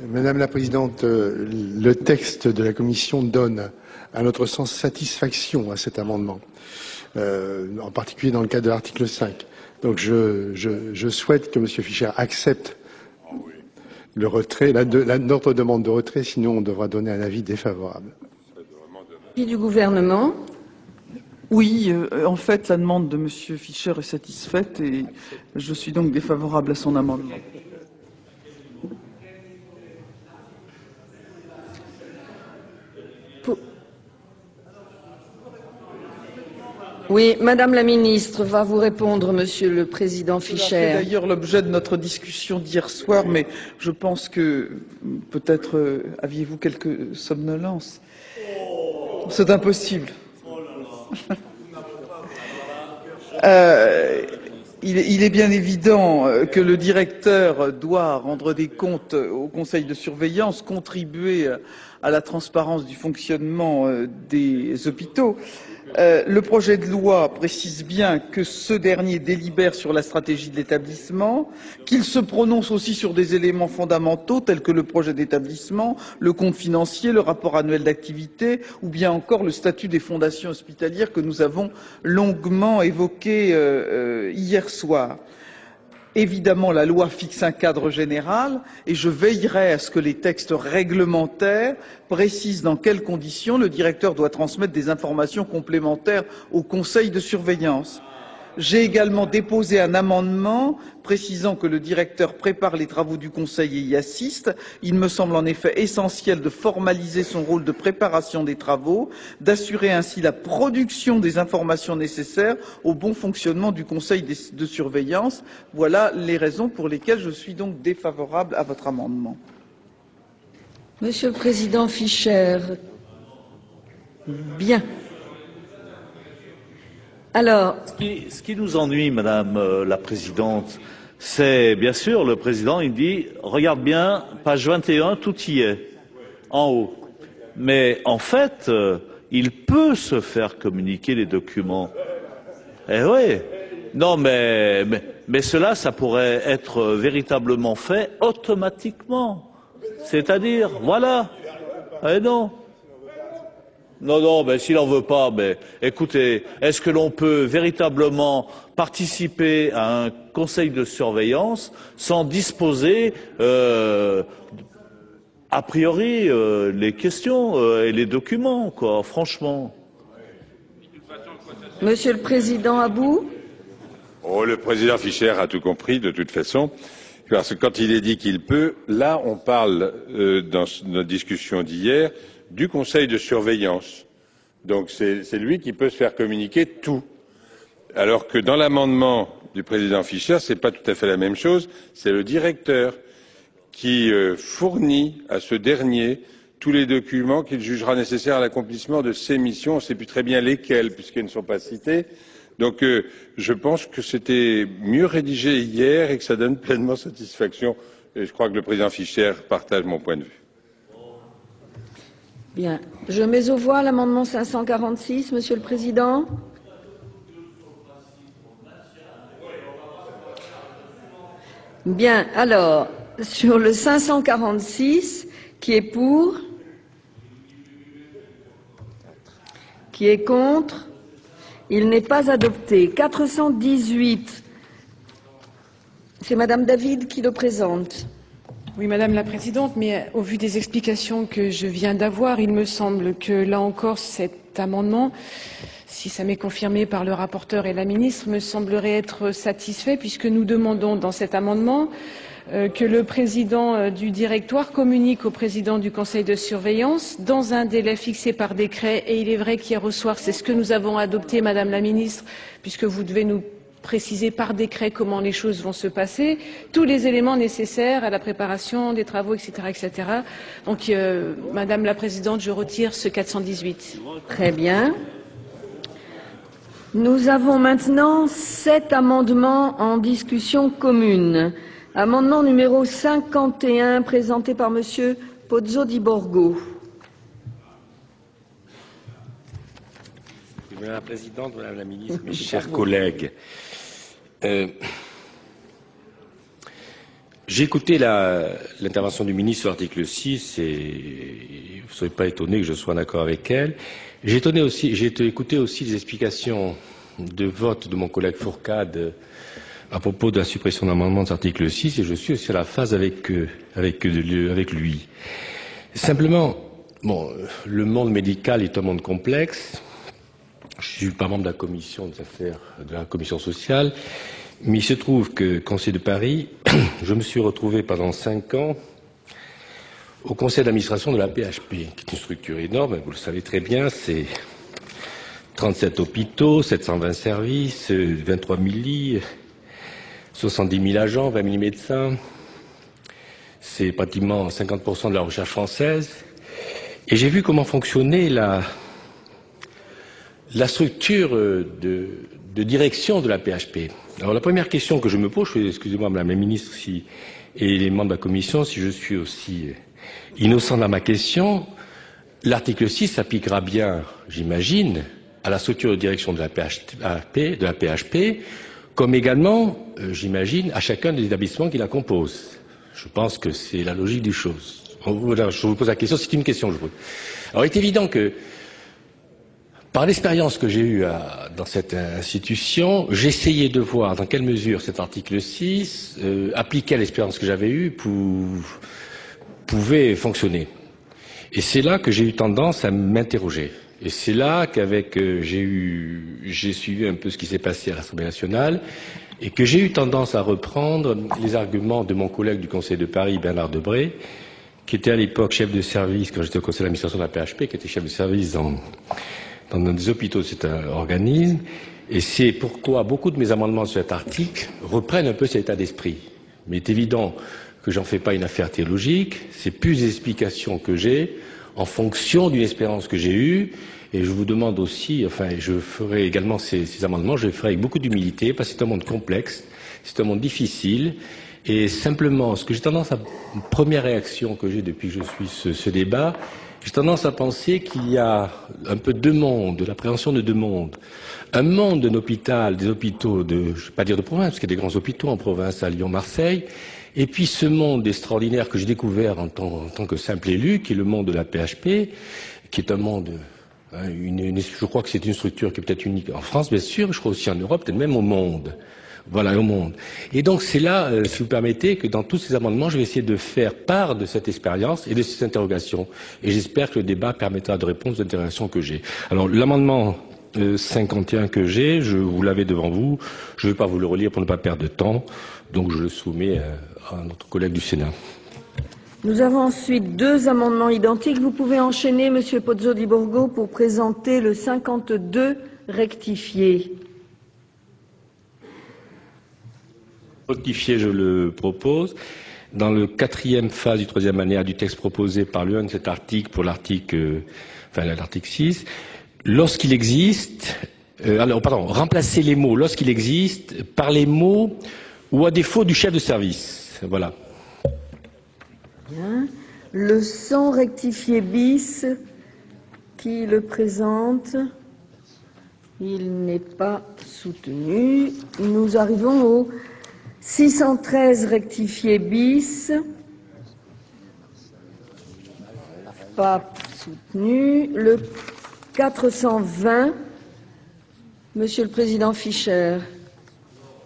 Madame la Présidente, le texte de la Commission donne, à notre sens, satisfaction à cet amendement, en particulier dans le cadre de l'article 5. Donc je souhaite que M. Fischer accepte le retrait, notre demande de retrait, sinon on devra donner un avis défavorable. Avis du gouvernement. Oui, en fait, la demande de M. Fischer est satisfaite et je suis donc défavorable à son amendement. Oui, Madame la Ministre va vous répondre, Monsieur le Président Fischer. C'est d'ailleurs l'objet de notre discussion d'hier soir, mais je pense que peut-être aviez-vous quelques somnolences. C'est impossible. Il est bien évident que le directeur doit rendre des comptes au Conseil de surveillance, contribuer à la transparence du fonctionnement des hôpitaux. Le projet de loi précise bien que ce dernier délibère sur la stratégie de l'établissement, qu'il se prononce aussi sur des éléments fondamentaux tels que le projet d'établissement, le compte financier, le rapport annuel d'activité ou bien encore le statut des fondations hospitalières que nous avons longuement évoqué hier soir. Évidemment, la loi fixe un cadre général et je veillerai à ce que les textes réglementaires précisent dans quelles conditions le directeur doit transmettre des informations complémentaires au conseil de surveillance. J'ai également déposé un amendement précisant que le directeur prépare les travaux du Conseil et y assiste. Il me semble en effet essentiel de formaliser son rôle de préparation des travaux, d'assurer ainsi la production des informations nécessaires au bon fonctionnement du Conseil de surveillance. Voilà les raisons pour lesquelles je suis donc défavorable à votre amendement. Monsieur le Président Fischer. Bien. Alors, ce qui nous ennuie, Madame la Présidente, c'est bien sûr le Président, il dit « Regarde bien, page 21, tout y est, en haut ». Mais en fait, il peut se faire communiquer les documents. Eh oui. Non, mais cela, ça pourrait être véritablement fait automatiquement. C'est-à-dire, voilà. Eh non. Non, mais s'il n'en veut pas, mais écoutez, est-ce que l'on peut véritablement participer à un conseil de surveillance sans disposer a priori les questions et les documents, quoi, franchement. Monsieur le Président Abou. Oh, le président Fischer a tout compris de toute façon, parce que quand il est dit qu'il peut, là on parle dans notre discussion d'hier du conseil de surveillance. Donc c'est lui qui peut se faire communiquer tout. Alors que dans l'amendement du président Fischer, c'est pas tout à fait la même chose, c'est le directeur qui fournit à ce dernier tous les documents qu'il jugera nécessaires à l'accomplissement de ses missions. On ne sait plus très bien lesquels, puisqu'ils ne sont pas cités. Donc je pense que c'était mieux rédigé hier et que ça donne pleinement satisfaction. Et je crois que le président Fischer partage mon point de vue. Bien. Je mets aux voix l'amendement 546, Monsieur le Président. Bien. Alors, sur le 546, qui est pour? Qui est contre? Il n'est pas adopté. 418. C'est Madame David qui le présente. Oui, Madame la Présidente, mais au vu des explications que je viens d'avoir, il me semble que là encore cet amendement, si ça m'est confirmé par le rapporteur et la ministre, me semblerait être satisfait puisque nous demandons dans cet amendement que le président du directoire communique au président du conseil de surveillance dans un délai fixé par décret. Et il est vrai qu'hier au soir, c'est ce que nous avons adopté, Madame la ministre, puisque vous devez nous préciser par décret comment les choses vont se passer, tous les éléments nécessaires à la préparation des travaux, etc. etc. Donc, Madame la Présidente, je retire ce 418. Très bien. Nous avons maintenant 7 amendements en discussion commune. Amendement numéro 51, présenté par Monsieur Pozzo di Borgo. Madame la Présidente, Madame la Ministre, mes chers collègues, j'ai écouté l'intervention du ministre sur l'article 6 et vous ne serez pas étonné que je sois d'accord avec elle. J'ai écouté aussi les explications de vote de mon collègue Fourcade à propos de la suppression d'amendement de cet article 6 et je suis aussi à la phase avec lui. Simplement, bon, le monde médical est un monde complexe. Je suis pas membre de la commission des affaires de la commission sociale, mais il se trouve que conseiller de Paris, je me suis retrouvé pendant 5 ans au conseil d'administration de la PHP, qui est une structure énorme, vous le savez très bien, c'est 37 hôpitaux, 720 services, 23 000 lits, 70 000 agents, 20 000 médecins. C'est pratiquement 50% de la recherche française. Et j'ai vu comment fonctionnait la structure de direction de la PHP. Alors la première question que je me pose, excusez-moi Madame la Ministre et les membres de la Commission, si je suis aussi innocent dans ma question, l'article 6 s'appliquera bien, j'imagine, à la structure de direction de la PHP, comme également, j'imagine, à chacun des établissements qui la composent. Je pense que c'est la logique des choses. Voilà, je vous pose la question, c'est une question que je pose. Alors il est évident que, par l'expérience que j'ai eue dans cette institution, j'essayais de voir dans quelle mesure cet article 6, appliqué à l'expérience que j'avais eue, pouvait fonctionner. Et c'est là que j'ai eu tendance à m'interroger. Et c'est là qu'avec j'ai suivi un peu ce qui s'est passé à l'Assemblée nationale et que j'ai eu tendance à reprendre les arguments de mon collègue du Conseil de Paris, Bernard Debré, qui était à l'époque chef de service, quand j'étais au Conseil d'administration de la PHP, qui était chef de service dans des hôpitaux de cet organisme. Et c'est pourquoi beaucoup de mes amendements sur cet article reprennent un peu cet état d'esprit. Mais il est évident que j'en fais pas une affaire théologique, c'est plus des explications que j'ai en fonction d'une expérience que j'ai eue, et je vous demande aussi, enfin, je ferai également ces amendements, je les ferai avec beaucoup d'humilité, parce que c'est un monde complexe, c'est un monde difficile, et simplement, ce que j'ai tendance à, une première réaction que j'ai depuis que je suis ce débat, j'ai tendance à penser qu'il y a un peu deux mondes, de l'appréhension de deux mondes. Un monde d'un hôpital, des hôpitaux je ne vais pas dire de province, parce qu'il y a des grands hôpitaux en province, à Lyon, Marseille, et puis ce monde extraordinaire que j'ai découvert en tant que simple élu, qui est le monde de la PHP, qui est un monde, je crois que c'est une structure qui est peut-être unique en France, bien sûr, je crois aussi en Europe, peut-être même au monde. Voilà, au monde. Et donc c'est là, si vous permettez, que dans tous ces amendements, je vais essayer de faire part de cette expérience et de ces interrogations. Et j'espère que le débat permettra de répondre aux interrogations que j'ai. Alors l'amendement 51 que j'ai, vous l'avez devant vous, je ne vais pas vous le relire pour ne pas perdre de temps, donc je le soumets à notre collègue du Sénat. Nous avons ensuite deux amendements identiques. Vous pouvez enchaîner, Monsieur Pozzo di Borgo, pour présenter le 52 rectifié. Rectifié, je le propose. Dans le 4e phase du 3e alinéa du texte proposé par l'un de cet article pour l'article 6, lorsqu'il existe, remplacer les mots lorsqu'il existe par les mots ou à défaut du chef de service. Voilà. Bien. Le 100 rectifié bis, qui le présente? Il n'est pas soutenu. Nous arrivons au 613 rectifié bis, pas soutenu. Le 420, Monsieur le Président Fischer.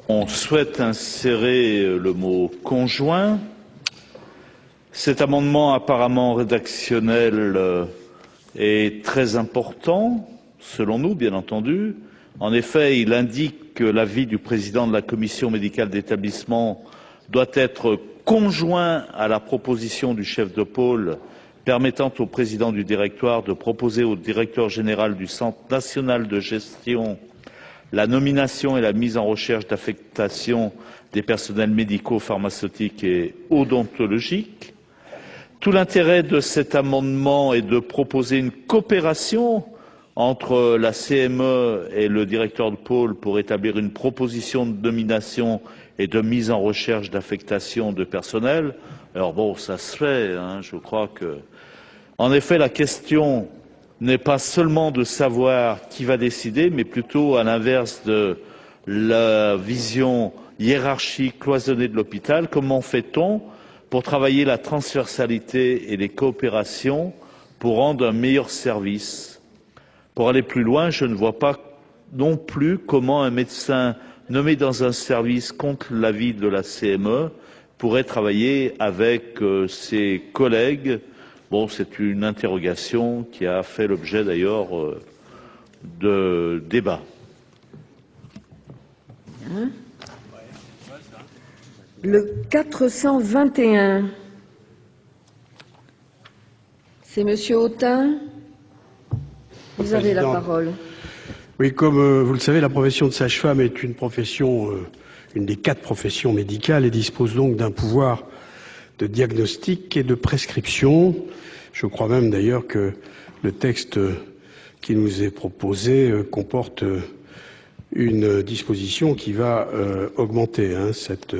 On souhaite insérer le mot conjoint. Cet amendement apparemment rédactionnel est très important, selon nous, bien entendu. En effet, il indique que l'avis du président de la commission médicale d'établissement doit être conjoint à la proposition du chef de pôle permettant au président du directoire de proposer au directeur général du Centre national de gestion la nomination et la mise en recherche d'affectation des personnels médicaux, pharmaceutiques et odontologiques. Tout l'intérêt de cet amendement est de proposer une coopération entre la CME et le directeur de pôle pour établir une proposition de nomination et de mise en recherche d'affectation de personnel. Alors bon, ça se fait, je crois que... En effet, la question n'est pas seulement de savoir qui va décider, mais plutôt à l'inverse de la vision hiérarchique cloisonnée de l'hôpital. Comment fait-on pour travailler la transversalité et les coopérations pour rendre un meilleur service? Pour aller plus loin, je ne vois pas non plus comment un médecin nommé dans un service contre l'avis de la CME pourrait travailler avec ses collègues. Bon, c'est une interrogation qui a fait l'objet d'ailleurs de débats. Le 421, c'est Monsieur Autain. Vous avez la parole. Oui, comme vous le savez, la profession de sage-femme est une profession, une des 4 professions médicales et dispose donc d'un pouvoir de diagnostic et de prescription. Je crois même d'ailleurs que le texte qui nous est proposé comporte une disposition qui va augmenter cette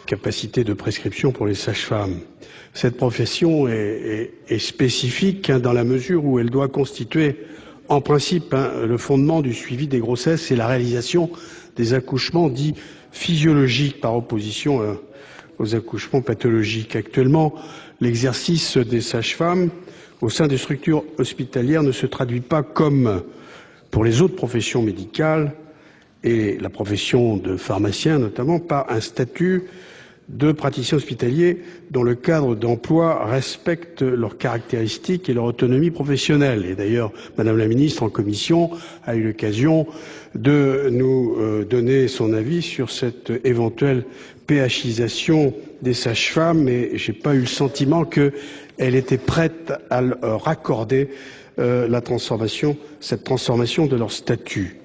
capacité de prescription pour les sages-femmes. Cette profession est spécifique dans la mesure où elle doit constituer en principe le fondement du suivi des grossesses et la réalisation des accouchements dits physiologiques par opposition aux accouchements pathologiques. Actuellement, l'exercice des sages-femmes au sein des structures hospitalières ne se traduit pas comme pour les autres professions médicales et la profession de pharmacien notamment par un statut de praticiens hospitaliers dont le cadre d'emploi respecte leurs caractéristiques et leur autonomie professionnelle. Et d'ailleurs, Madame la Ministre, en commission, a eu l'occasion de nous donner son avis sur cette éventuelle PHisation des sages-femmes, mais j'ai pas eu le sentiment qu'elle était prête à leur accorder cette transformation de leur statut.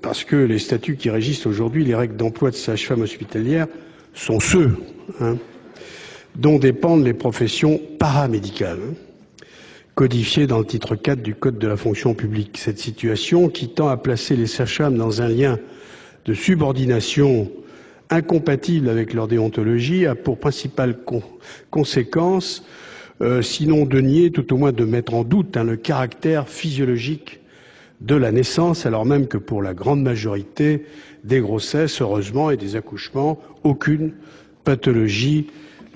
Parce que les statuts qui régissent aujourd'hui les règles d'emploi de sage-femme hospitalière sont ceux dont dépendent les professions paramédicales, codifiées dans le titre 4 du Code de la fonction publique. Cette situation, qui tend à placer les sages-femmes dans un lien de subordination incompatible avec leur déontologie, a pour principale conséquence, sinon de nier, tout au moins de mettre en doute le caractère physiologique de la naissance, alors même que pour la grande majorité des grossesses, heureusement, et des accouchements, aucune pathologie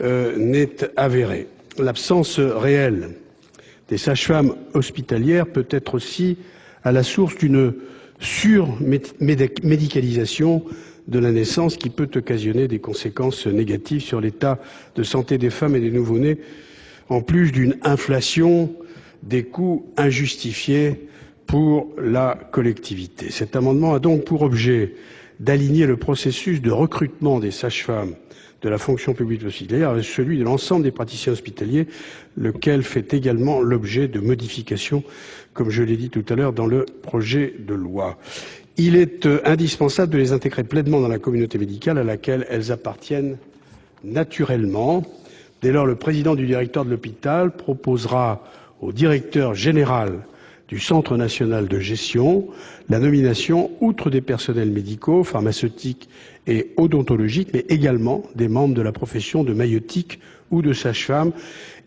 n'est avérée. L'absence réelle des sages-femmes hospitalières peut être aussi à la source d'une surmédicalisation de la naissance qui peut occasionner des conséquences négatives sur l'état de santé des femmes et des nouveau-nés, en plus d'une inflation des coûts injustifiés pour la collectivité. Cet amendement a donc pour objet d'aligner le processus de recrutement des sages-femmes de la fonction publique hospitalière avec celui de l'ensemble des praticiens hospitaliers, lequel fait également l'objet de modifications, comme je l'ai dit tout à l'heure, dans le projet de loi. Il est indispensable de les intégrer pleinement dans la communauté médicale à laquelle elles appartiennent naturellement. Dès lors, le président du directoire de l'hôpital proposera au directeur général du Centre national de gestion la nomination, outre des personnels médicaux, pharmaceutiques et odontologiques, mais également des membres de la profession de maïeutique ou de sage-femme,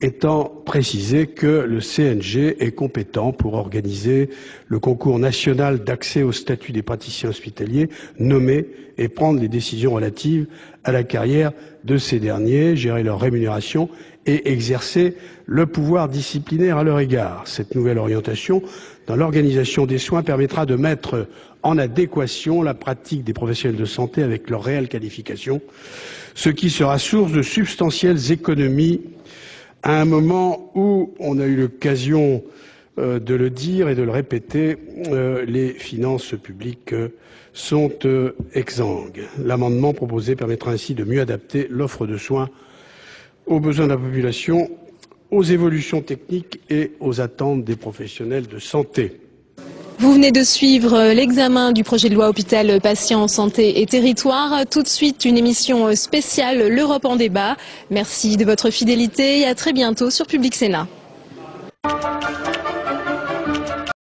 étant précisé que le CNG est compétent pour organiser le concours national d'accès au statut des praticiens hospitaliers, nommer et prendre les décisions relatives à la carrière de ces derniers, gérer leur rémunération et exercer le pouvoir disciplinaire à leur égard. Cette nouvelle orientation dans l'organisation des soins permettra de mettre en adéquation la pratique des professionnels de santé avec leurs réelles qualifications, ce qui sera source de substantielles économies à un moment où on a eu l'occasion de le dire et de le répéter, les finances publiques sont exsangues. L'amendement proposé permettra ainsi de mieux adapter l'offre de soins aux besoins de la population, aux évolutions techniques et aux attentes des professionnels de santé. Vous venez de suivre l'examen du projet de loi Hôpital, Patients, Santé et Territoire. Tout de suite, une émission spéciale, l'Europe en débat. Merci de votre fidélité et à très bientôt sur Public Sénat.